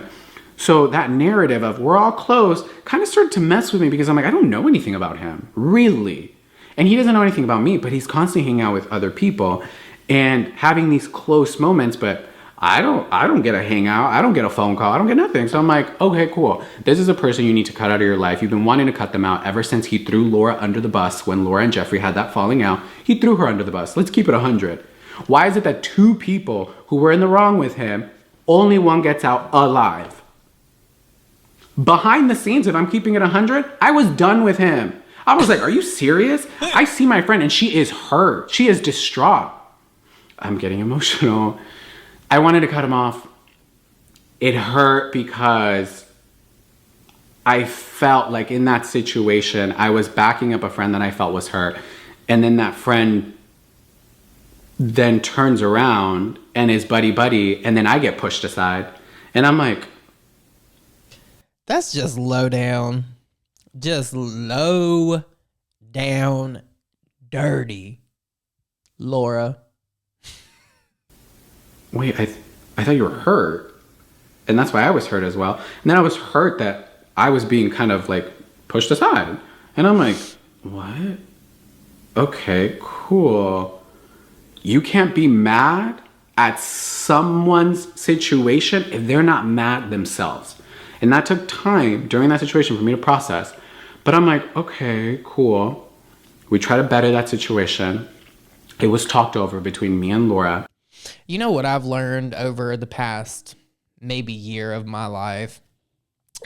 So that narrative of we're all close kind of started to mess with me because I'm like, I don't know anything about him, really. And he doesn't know anything about me, but he's constantly hanging out with other people and having these close moments, but I don't get a hangout. I don't get a phone call. I don't get nothing. So I'm like, okay, cool. This is a person you need to cut out of your life. You've been wanting to cut them out ever since he threw Laura under the bus. When Laura and Jeffree had that falling out, he threw her under the bus. Let's keep it 100. Why is it that 2 people who were in the wrong with him, only one gets out alive? Behind the scenes, if I'm keeping it 100, I was done with him. I was like, are you serious? I see my friend and she is hurt. She is distraught. I'm getting emotional. I wanted to cut him off. It hurt because I felt like in that situation, I was backing up a friend that I felt was hurt. And then that friend then turns around and is buddy-buddy. And then I get pushed aside. And I'm like, that's just low down. Just low down dirty, Laura. Wait, I thought you were hurt. And that's why I was hurt as well. And then I was hurt that I was being kind of like pushed aside. And I'm like, what? Okay, cool. You can't be mad at someone's situation if they're not mad themselves. And that took time during that situation for me to process. But I'm like, okay, cool. We try to better that situation. It was talked over between me and Laura. You know what I've learned over the past maybe year of my life?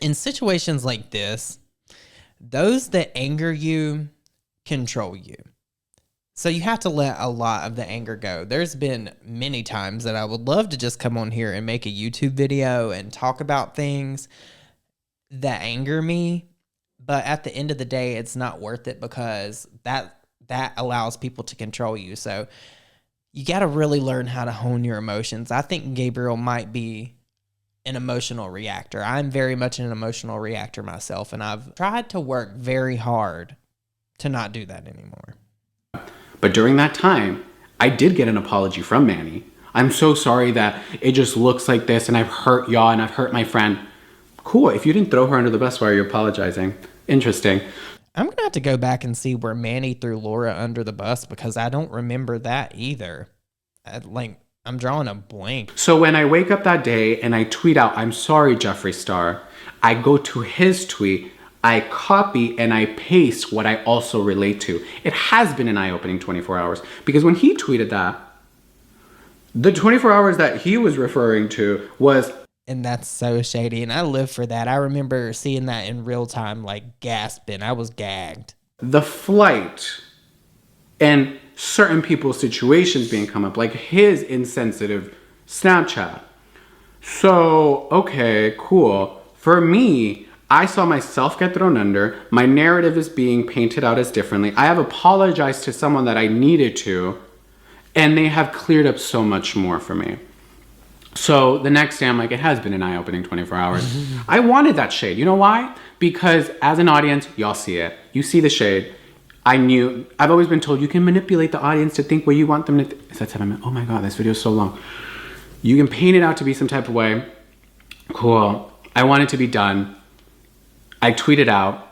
In situations like this, those that anger you control you. So you have to let a lot of the anger go. There's been many times that I would love to just come on here and make a YouTube video and talk about things that anger me. But at the end of the day, it's not worth it because that allows people to control you. So you got to really learn how to hone your emotions. I think Gabriel might be an emotional reactor. I'm very much an emotional reactor myself, and I've tried to work very hard to not do that anymore. But during that time, I did get an apology from Manny. I'm so sorry that it just looks like this, and I've hurt y'all, and I've hurt my friend. Cool, if you didn't throw her under the bus, why are you apologizing? Interesting. I'm going to have to go back and see where Manny threw Laura under the bus because I don't remember that either. I'm drawing a blank. So when I wake up that day and I tweet out, I'm sorry, Jeffree Star, I go to his tweet, I copy and I paste what I also relate to. It has been an eye-opening 24 hours because when he tweeted that, the 24 hours that he was referring to was... And that's so shady. And I live for that. I remember seeing that in real time, like gasping. I was gagged. The flight and certain people's situations being come up, like his insensitive Snapchat. So, okay, cool. For me, I saw myself get thrown under. My narrative is being painted out as differently. I have apologized to someone that I needed to, and they have cleared up so much more for me. So the next day, I'm like, it has been an eye-opening 24 hours. I wanted that shade. You know why? Because as an audience, y'all see it. You see the shade. I've always been told you can manipulate the audience to think what you want them to think. That's how I meant. Oh my God, this video is so long. You can paint it out to be some type of way. Cool. I want it to be done. I tweeted out.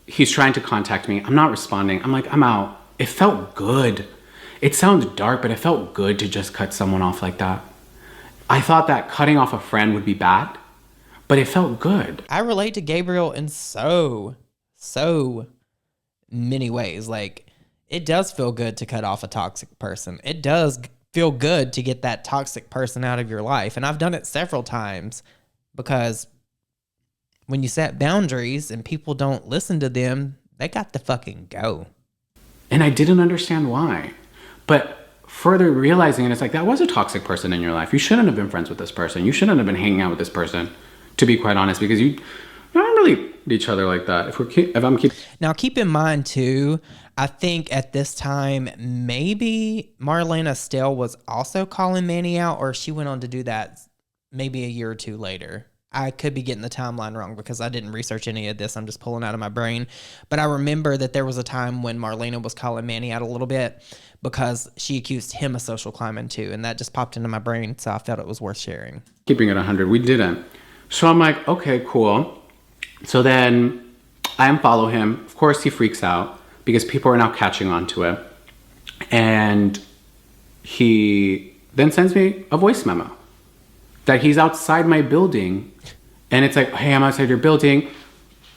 He's trying to contact me. I'm not responding. I'm like, I'm out. It felt good. It sounds dark, but it felt good to just cut someone off like that. I thought that cutting off a friend would be bad, but it felt good. I relate to Gabriel in so many ways. Like, it does feel good to cut off a toxic person. It does feel good to get that toxic person out of your life. And I've done it several times because when you set boundaries and people don't listen to them, they got to fucking go. And I didn't understand why. But further realizing it, it's like, that was a toxic person in your life. You shouldn't have been friends with this person. You shouldn't have been hanging out with this person, to be quite honest, because you don't really need each other like that. Now, keep in mind too, I think at this time, maybe Marlena Stell was also calling Manny out, or she went on to do that maybe a year or two later. I could be getting the timeline wrong because I didn't research any of this. I'm just pulling out of my brain. But I remember that there was a time when Marlena was calling Manny out a little bit because she accused him of social climbing too. And that just popped into my brain. So I felt it was worth sharing. Keeping it 100. We didn't. So I'm like, okay, cool. So then I unfollow him. Of course, he freaks out because people are now catching on to it. And he then sends me a voice memo that he's outside my building. And it's like, hey, I'm outside your building.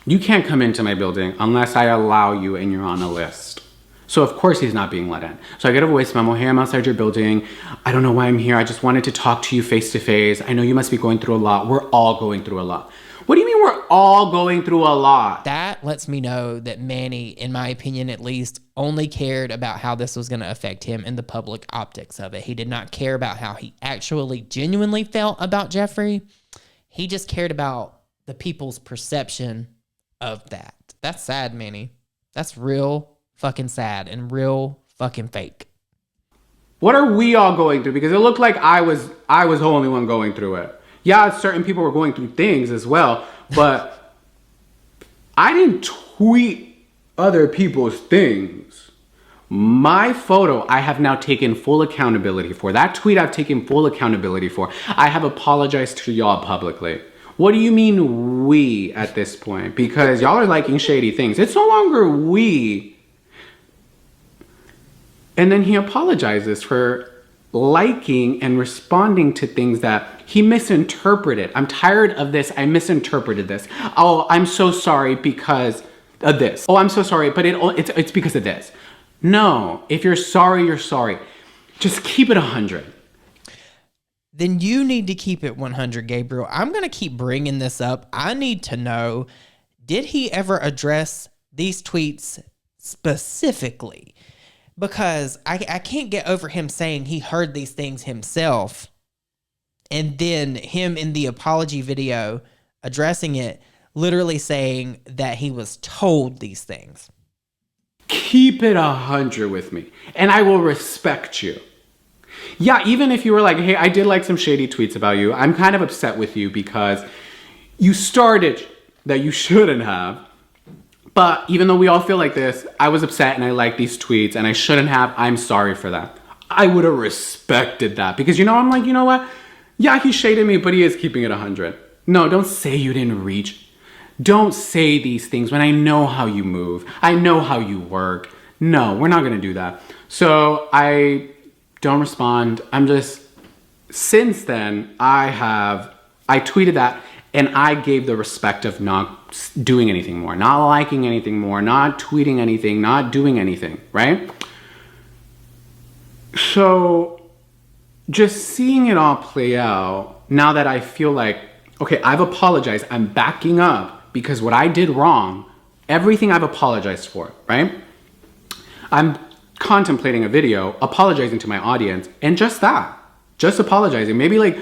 You can't come into my building unless I allow you and you're on a list. So of course he's not being let in. So I get a voice memo, hey, I'm outside your building. I don't know why I'm here. I just wanted to talk to you face to face. I know you must be going through a lot. We're all going through a lot. What do you mean we're all going through a lot? That lets me know that Manny, in my opinion at least, only cared about how this was going to affect him and the public optics of it. He did not care about how he actually genuinely felt about Jeffree. He just cared about the people's perception of that. That's sad, Manny. That's real fucking sad and real fucking fake. What are we all going through? Because it looked like I was the only one going through it. Yeah, certain people were going through things as well, but I didn't tweet other people's things. My photo, I have now taken full accountability for. That tweet I've taken full accountability for. I have apologized to y'all publicly. What do you mean we at this point? Because y'all are liking shady things. It's no longer we. And then he apologizes for liking and responding to things that he misinterpreted. I'm tired of this. I misinterpreted this. Oh, I'm so sorry because of this. Oh, I'm so sorry, but it's because of this. No, if you're sorry, you're sorry. Just keep it 100. Then you need to keep it 100, Gabriel. I'm going to keep bringing this up. I need to know, did he ever address these tweets specifically? Because I can't get over him saying he heard these things himself. And then him in the apology video addressing it, literally saying that he was told these things. Keep it 100 with me, and I will respect you. Yeah, even if you were like, hey, I did like some shady tweets about you. I'm kind of upset with you because you started that you shouldn't have. But even though we all feel like this, I was upset and I liked these tweets and I shouldn't have. I'm sorry for that. I would have respected that because, I'm like, you know what? Yeah, he shaded me, but he is keeping it 100. No, don't say you didn't reach. Don't say these things when I know how you move. I know how you work. No, we're not going to do that. So I don't respond. Since then, I tweeted that and I gave the respect of not doing anything more, not liking anything more, not tweeting anything, not doing anything, right? So just seeing it all play out, now that I feel like, okay, I've apologized, I'm backing up because what I did wrong, everything I've apologized for, right? I'm contemplating a video, apologizing to my audience, and just apologizing. Maybe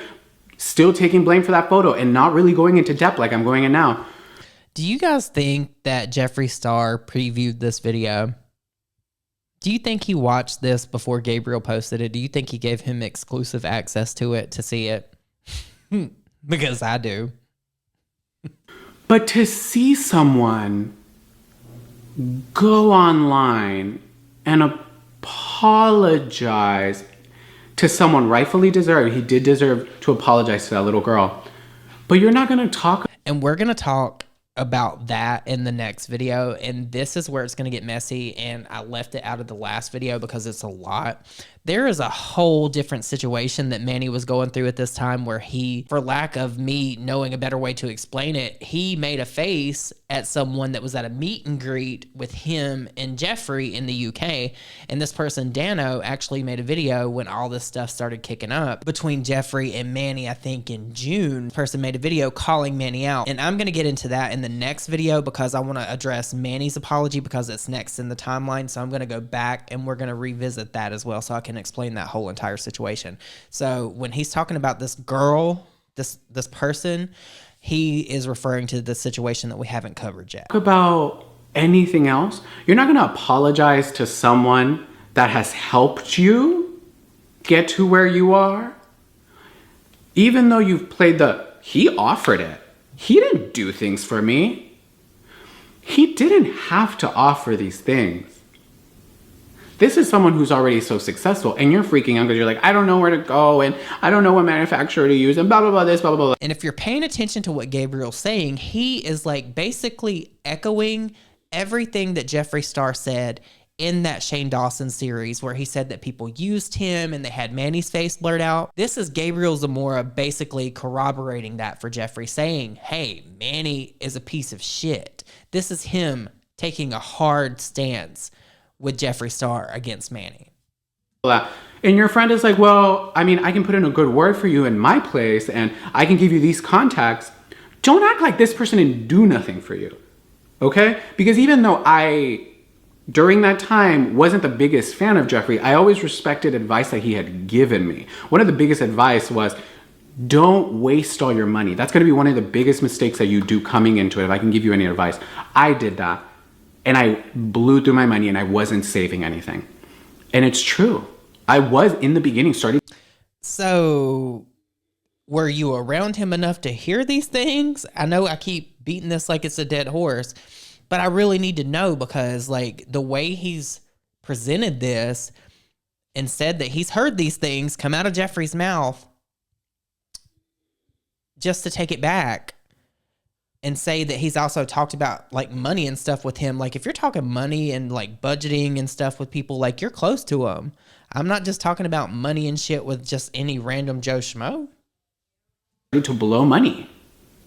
still taking blame for that photo and not really going into depth like I'm going in now. Do you guys think that Jeffree Star previewed this video? Do you think he watched this before Gabriel posted it? Do you think he gave him exclusive access to it to see it? Because I do. But to see someone go online and apologize to someone rightfully deserved. He did deserve to apologize to that little girl. But you're not going to talk. And we're going to talk about that in the next video. And this is where it's going to get messy. And I left it out of the last video because it's a lot. There is a whole different situation that Manny was going through at this time where he, for lack of me knowing a better way to explain it, he made a face at someone that was at a meet and greet with him and Jeffree in the UK. And this person, Dano, actually made a video when all this stuff started kicking up between Jeffree and Manny, I think in June. The person made a video calling Manny out. And I'm going to get into that in the next video because I want to address Manny's apology because it's next in the timeline. So I'm going to go back and we're going to revisit that as well so I can explain that whole entire situation. So when he's talking about this girl, this person, he is referring to the situation that we haven't covered yet. Talk about anything else. You're not going to apologize to someone that has helped you get to where you are. Even though you've played the he offered it. He didn't do things for me. He didn't have to offer these things. This is someone who's already so successful, and you're freaking out because you're like, I don't know where to go, and I don't know what manufacturer to use, and blah, blah, blah, this, blah, blah, blah. And if you're paying attention to what Gabriel's saying, he is like basically echoing everything that Jeffree Star said in that Shane Dawson series where he said that people used him and they had Manny's face blurred out. This is Gabriel Zamora basically corroborating that for Jeffree, saying, hey, Manny is a piece of shit. This is him taking a hard stance with Jeffree Star against Manny. And your friend is like, well, I mean, I can put in a good word for you in my place and I can give you these contacts. Don't act like this person didn't do nothing for you, okay? Because even though I, during that time, wasn't the biggest fan of Jeffree, I always respected advice that he had given me. One of the biggest advice was, don't waste all your money. That's gonna be one of the biggest mistakes that you do coming into it, if I can give you any advice. I did that. And I blew through my money and I wasn't saving anything. And it's true. I was in the beginning starting. So were you around him enough to hear these things? I know I keep beating this like it's a dead horse, but I really need to know because like the way he's presented this and said that he's heard these things come out of Jeffree's mouth just to take it back and say that he's also talked about like money and stuff with him. Like if you're talking money and like budgeting and stuff with people, like you're close to them. I'm not just talking about money and shit with just any random Joe Schmo. To blow money.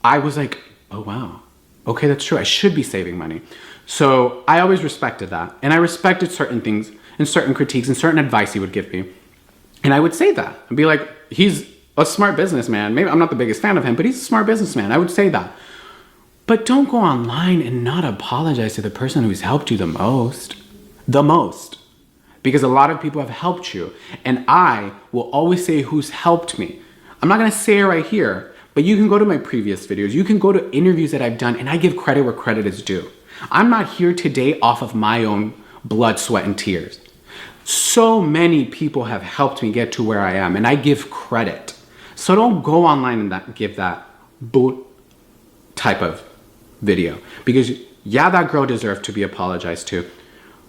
I was like, oh wow, okay, that's true. I should be saving money. So I always respected that. And I respected certain things and certain critiques and certain advice he would give me. And I would say that and be like, he's a smart businessman. Maybe I'm not the biggest fan of him, but he's a smart businessman. I would say that. But don't go online and not apologize to the person who's helped you the most. The most. Because a lot of people have helped you. And I will always say who's helped me. I'm not going to say it right here, but you can go to my previous videos. You can go to interviews that I've done, and I give credit where credit is due. I'm not here today off of my own blood, sweat, and tears. So many people have helped me get to where I am, and I give credit. So don't go online and give that boot type of video. Because yeah, that girl deserved to be apologized to.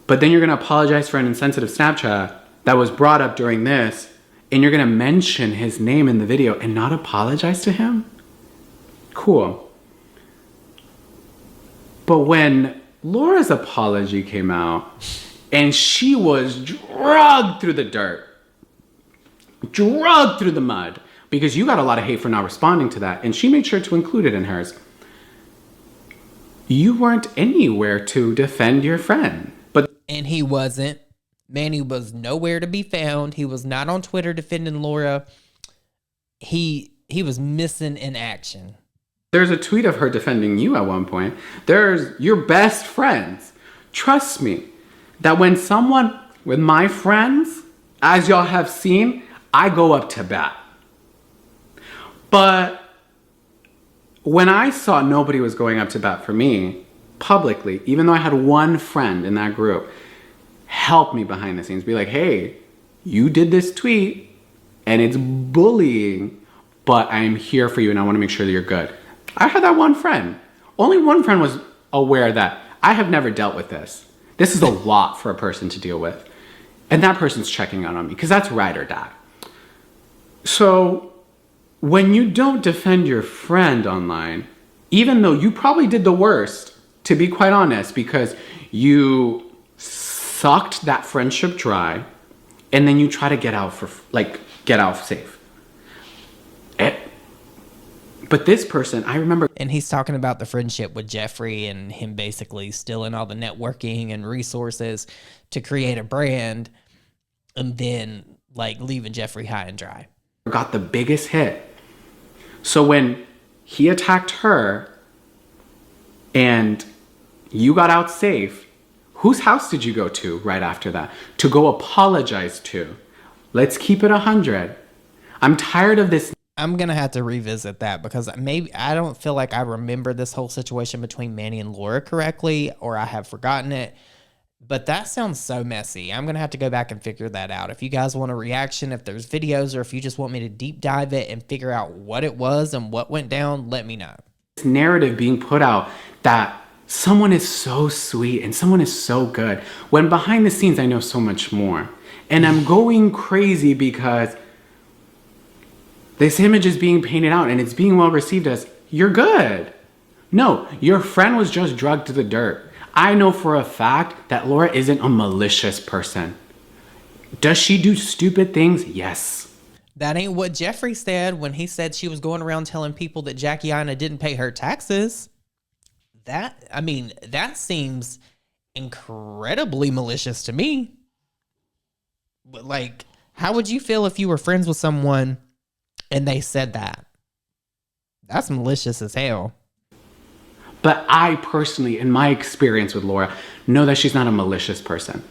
But then you're going to apologize for an insensitive Snapchat that was brought up during this, and you're going to mention his name in the video and not apologize to him? Cool. But when Laura's apology came out, and she was dragged through the dirt, dragged through the mud, because you got a lot of hate for not responding to that, and she made sure to include it in hers. You weren't anywhere to defend your friend. And he wasn't. Manny was nowhere to be found. He was not on Twitter defending Laura. He was missing in action. There's a tweet of her defending you at one point. There's your best friends. Trust me, that when someone with my friends, as y'all have seen, I go up to bat. But when I saw nobody was going up to bat for me, publicly, even though I had one friend in that group, help me behind the scenes, be like, hey, you did this tweet and it's bullying, but I'm here for you and I want to make sure that you're good. I had that one friend. Only one friend was aware that I have never dealt with this. This is a lot for a person to deal with. And that person's checking out on me because that's ride or die. So when you don't defend your friend online, even though you probably did the worst, to be quite honest, because you sucked that friendship dry and then you try to get out safe. But this person, I remember. And he's talking about the friendship with Jeffree and him basically stealing all the networking and resources to create a brand and then like leaving Jeffree high and dry. Got the biggest hit. So when he attacked her and you got out safe, whose house did you go to right after that to go apologize to? Let's keep it 100. I'm tired of this. I'm going to have to revisit that because maybe I don't feel like I remember this whole situation between Manny and Laura correctly, or I have forgotten it. But that sounds so messy. I'm going to have to go back and figure that out. If you guys want a reaction, if there's videos, or if you just want me to deep dive it and figure out what it was and what went down, let me know. This narrative being put out that someone is so sweet and someone is so good, when behind the scenes I know so much more. And I'm going crazy because this image is being painted out and it's being well received as, you're good. No, your friend was just drugged to the dirt. I know for a fact that Laura isn't a malicious person. Does she do stupid things? Yes. That ain't what Jeffree said when he said she was going around telling people that Jackie Aina didn't pay her taxes. That seems incredibly malicious to me. But like, how would you feel if you were friends with someone and they said that? That's malicious as hell. But I personally, in my experience with Laura, know that she's not a malicious person.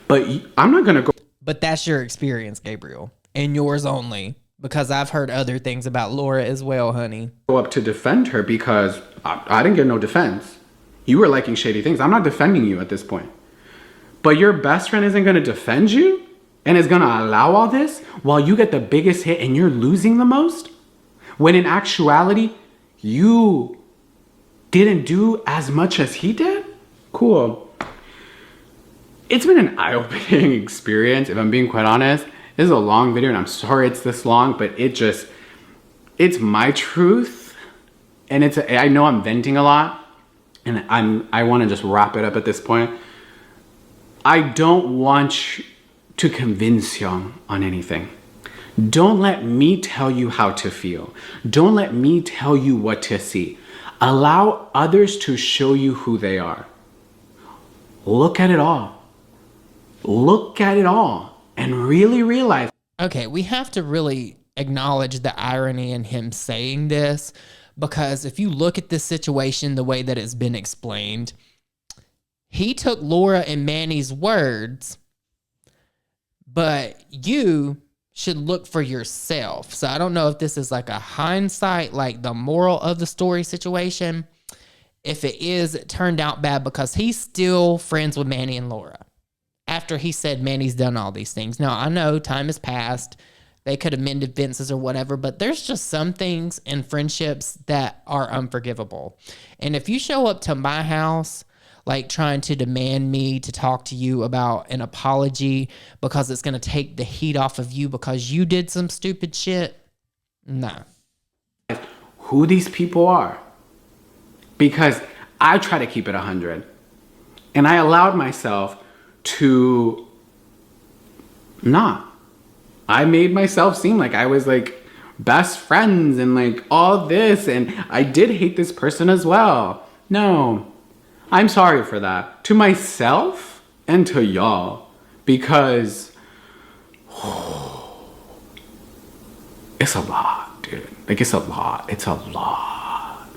But I'm not going to go. But that's your experience, Gabriel, and yours only, because I've heard other things about Laura as well, honey. Go up to defend her because I didn't get no defense. You were liking shady things. I'm not defending you at this point. But your best friend isn't going to defend you and is going to allow all this while you get the biggest hit and you're losing the most? When in actuality, you didn't do as much as he did? Cool. It's been an eye-opening experience, if I'm being quite honest. This is a long video and I'm sorry it's this long, but it's my truth. And I know I'm venting a lot and I want to just wrap it up at this point. I don't want you to convince you on anything. Don't let me tell you how to feel. Don't let me tell you what to see. Allow others to show you who they are. Look at it all. Look at it all and really realize. Okay, we have to really acknowledge the irony in him saying this, because if you look at this situation the way that it's been explained, he took Laura and Manny's words, but you should look for yourself. So I don't know if this is like a hindsight, like the moral of the story situation. If it is, it turned out bad because he's still friends with Manny and Laura after he said Manny's done all these things. Now, I know time has passed. They could have mended fences or whatever, but there's just some things in friendships that are unforgivable. And if you show up to my house like trying to demand me to talk to you about an apology because it's going to take the heat off of you because you did some stupid shit, nah. Who these people are. Because I try to keep it 100. And I allowed myself to not. I made myself seem like I was like best friends and like all this, and I did hate this person as well. No. I'm sorry for that. To myself and to y'all. Because it's a lot, dude. Like, it's a lot. It's a lot.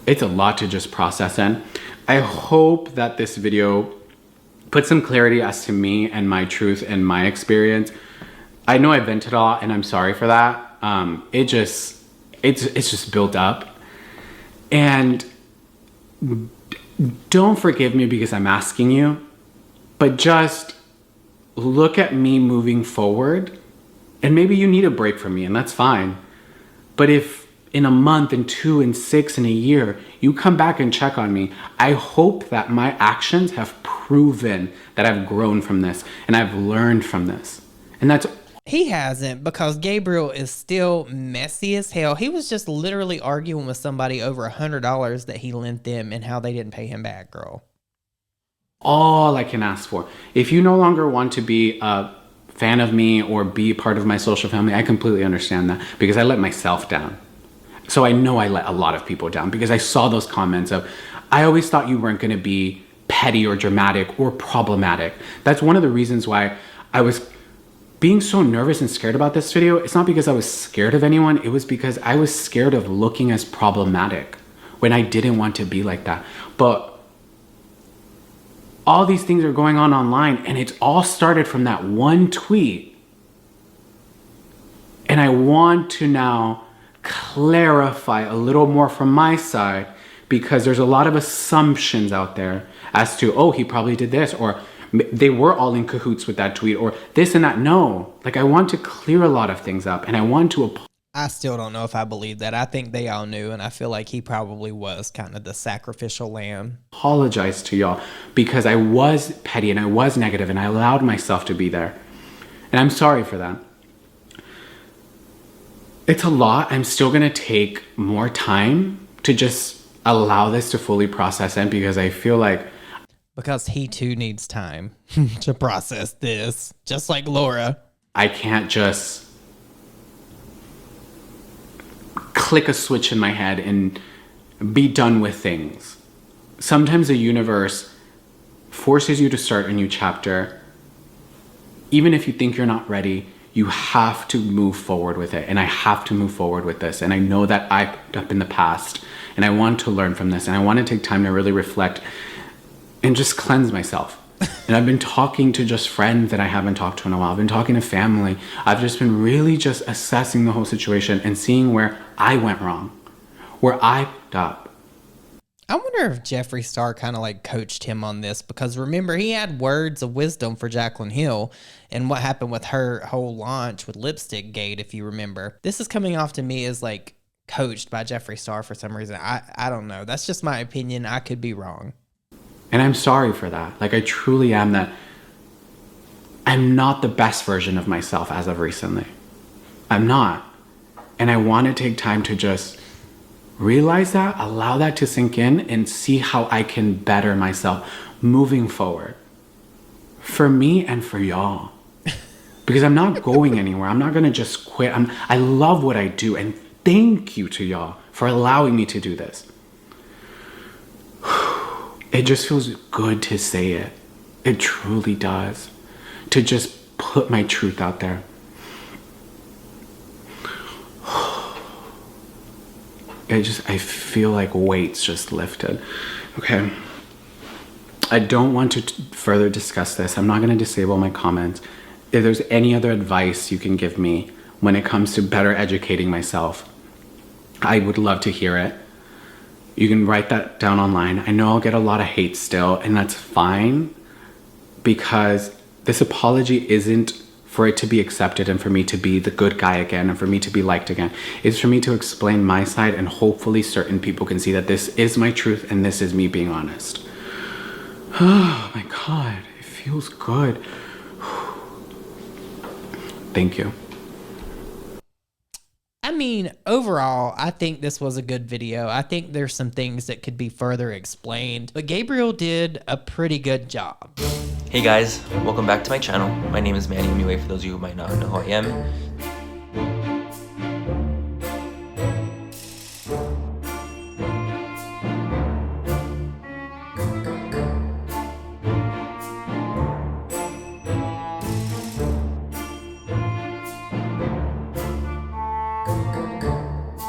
It's a lot to just process in. I hope that this video put some clarity as to me and my truth and my experience. I know I vented a lot and I'm sorry for that. It's just built up. And don't forgive me because I'm asking you, but just look at me moving forward. And maybe you need a break from me, and that's fine. But if in a month, and 2, and 6, and a year, you come back and check on me, I hope that my actions have proven that I've grown from this and I've learned from this. And that's... He hasn't, because Gabriel is still messy as hell. He was just literally arguing with somebody over $100 that he lent them and how they didn't pay him back, girl. All I can ask for. If you no longer want to be a fan of me or be part of my social family, I completely understand that, because I let myself down. So I know I let a lot of people down, because I saw those comments of, I always thought you weren't going to be petty or dramatic or problematic. That's one of the reasons why I was being so nervous and scared about this video. It's not because I was scared of anyone. It was because I was scared of looking as problematic when I didn't want to be like that. But all these things are going on online, and it's all started from that one tweet. And I want to now clarify a little more from my side, because there's a lot of assumptions out there as to, oh, he probably did this, or they were all in cahoots with that tweet, or this and that. No, like I want to clear a lot of things up, and I want to I still don't know if I believe that. I think they all knew, and I feel like he probably was kind of the sacrificial lamb. apologize to y'all because I was petty and I was negative and I allowed myself to be there. And I'm sorry for that. It's a lot. I'm still going to take more time to just allow this to fully process it because I feel like... Because he too needs time to process this, just like Laura. I can't just click a switch in my head and be done with things. Sometimes the universe forces you to start a new chapter. Even if you think you're not ready, you have to move forward with it. And I have to move forward with this. And I know that I picked up in the past and I want to learn from this. And I want to take time to really reflect and just cleanse myself. And I've been talking to just friends that I haven't talked to in a while. I've been talking to family. I've just been really just assessing the whole situation and seeing where I went wrong, where I fucked up. I wonder if Jeffree Star kind of like coached him on this, because remember, he had words of wisdom for Jaclyn Hill and what happened with her whole launch with Lipstick Gate, if you remember. This is coming off to me as like coached by Jeffree Star for some reason. I don't know. That's just my opinion. I could be wrong. And I'm sorry for that. Like I truly am that. I'm not the best version of myself as of recently. I'm not. And I want to take time to just realize that, allow that to sink in, and see how I can better myself moving forward. For me and for y'all. Because I'm not going anywhere. I'm not going to just quit. I love what I do. And thank you to y'all for allowing me to do this. It just feels good to say it. It truly does. To just put my truth out there. I feel like weights just lifted. Okay. I don't want to further discuss this. I'm not going to disable my comments. If there's any other advice you can give me when it comes to better educating myself, I would love to hear it. You can write that down online. I know I'll get a lot of hate still, and that's fine, because this apology isn't for it to be accepted and for me to be the good guy again and for me to be liked again. It's for me to explain my side, and hopefully certain people can see that this is my truth and this is me being honest. Oh my God, it feels good. Thank you. I mean, overall, I think this was a good video. I think there's some things that could be further explained, but Gabriel did a pretty good job. Hey guys, welcome back to my channel. My name is Manny Mua for those of you who might not know who I am.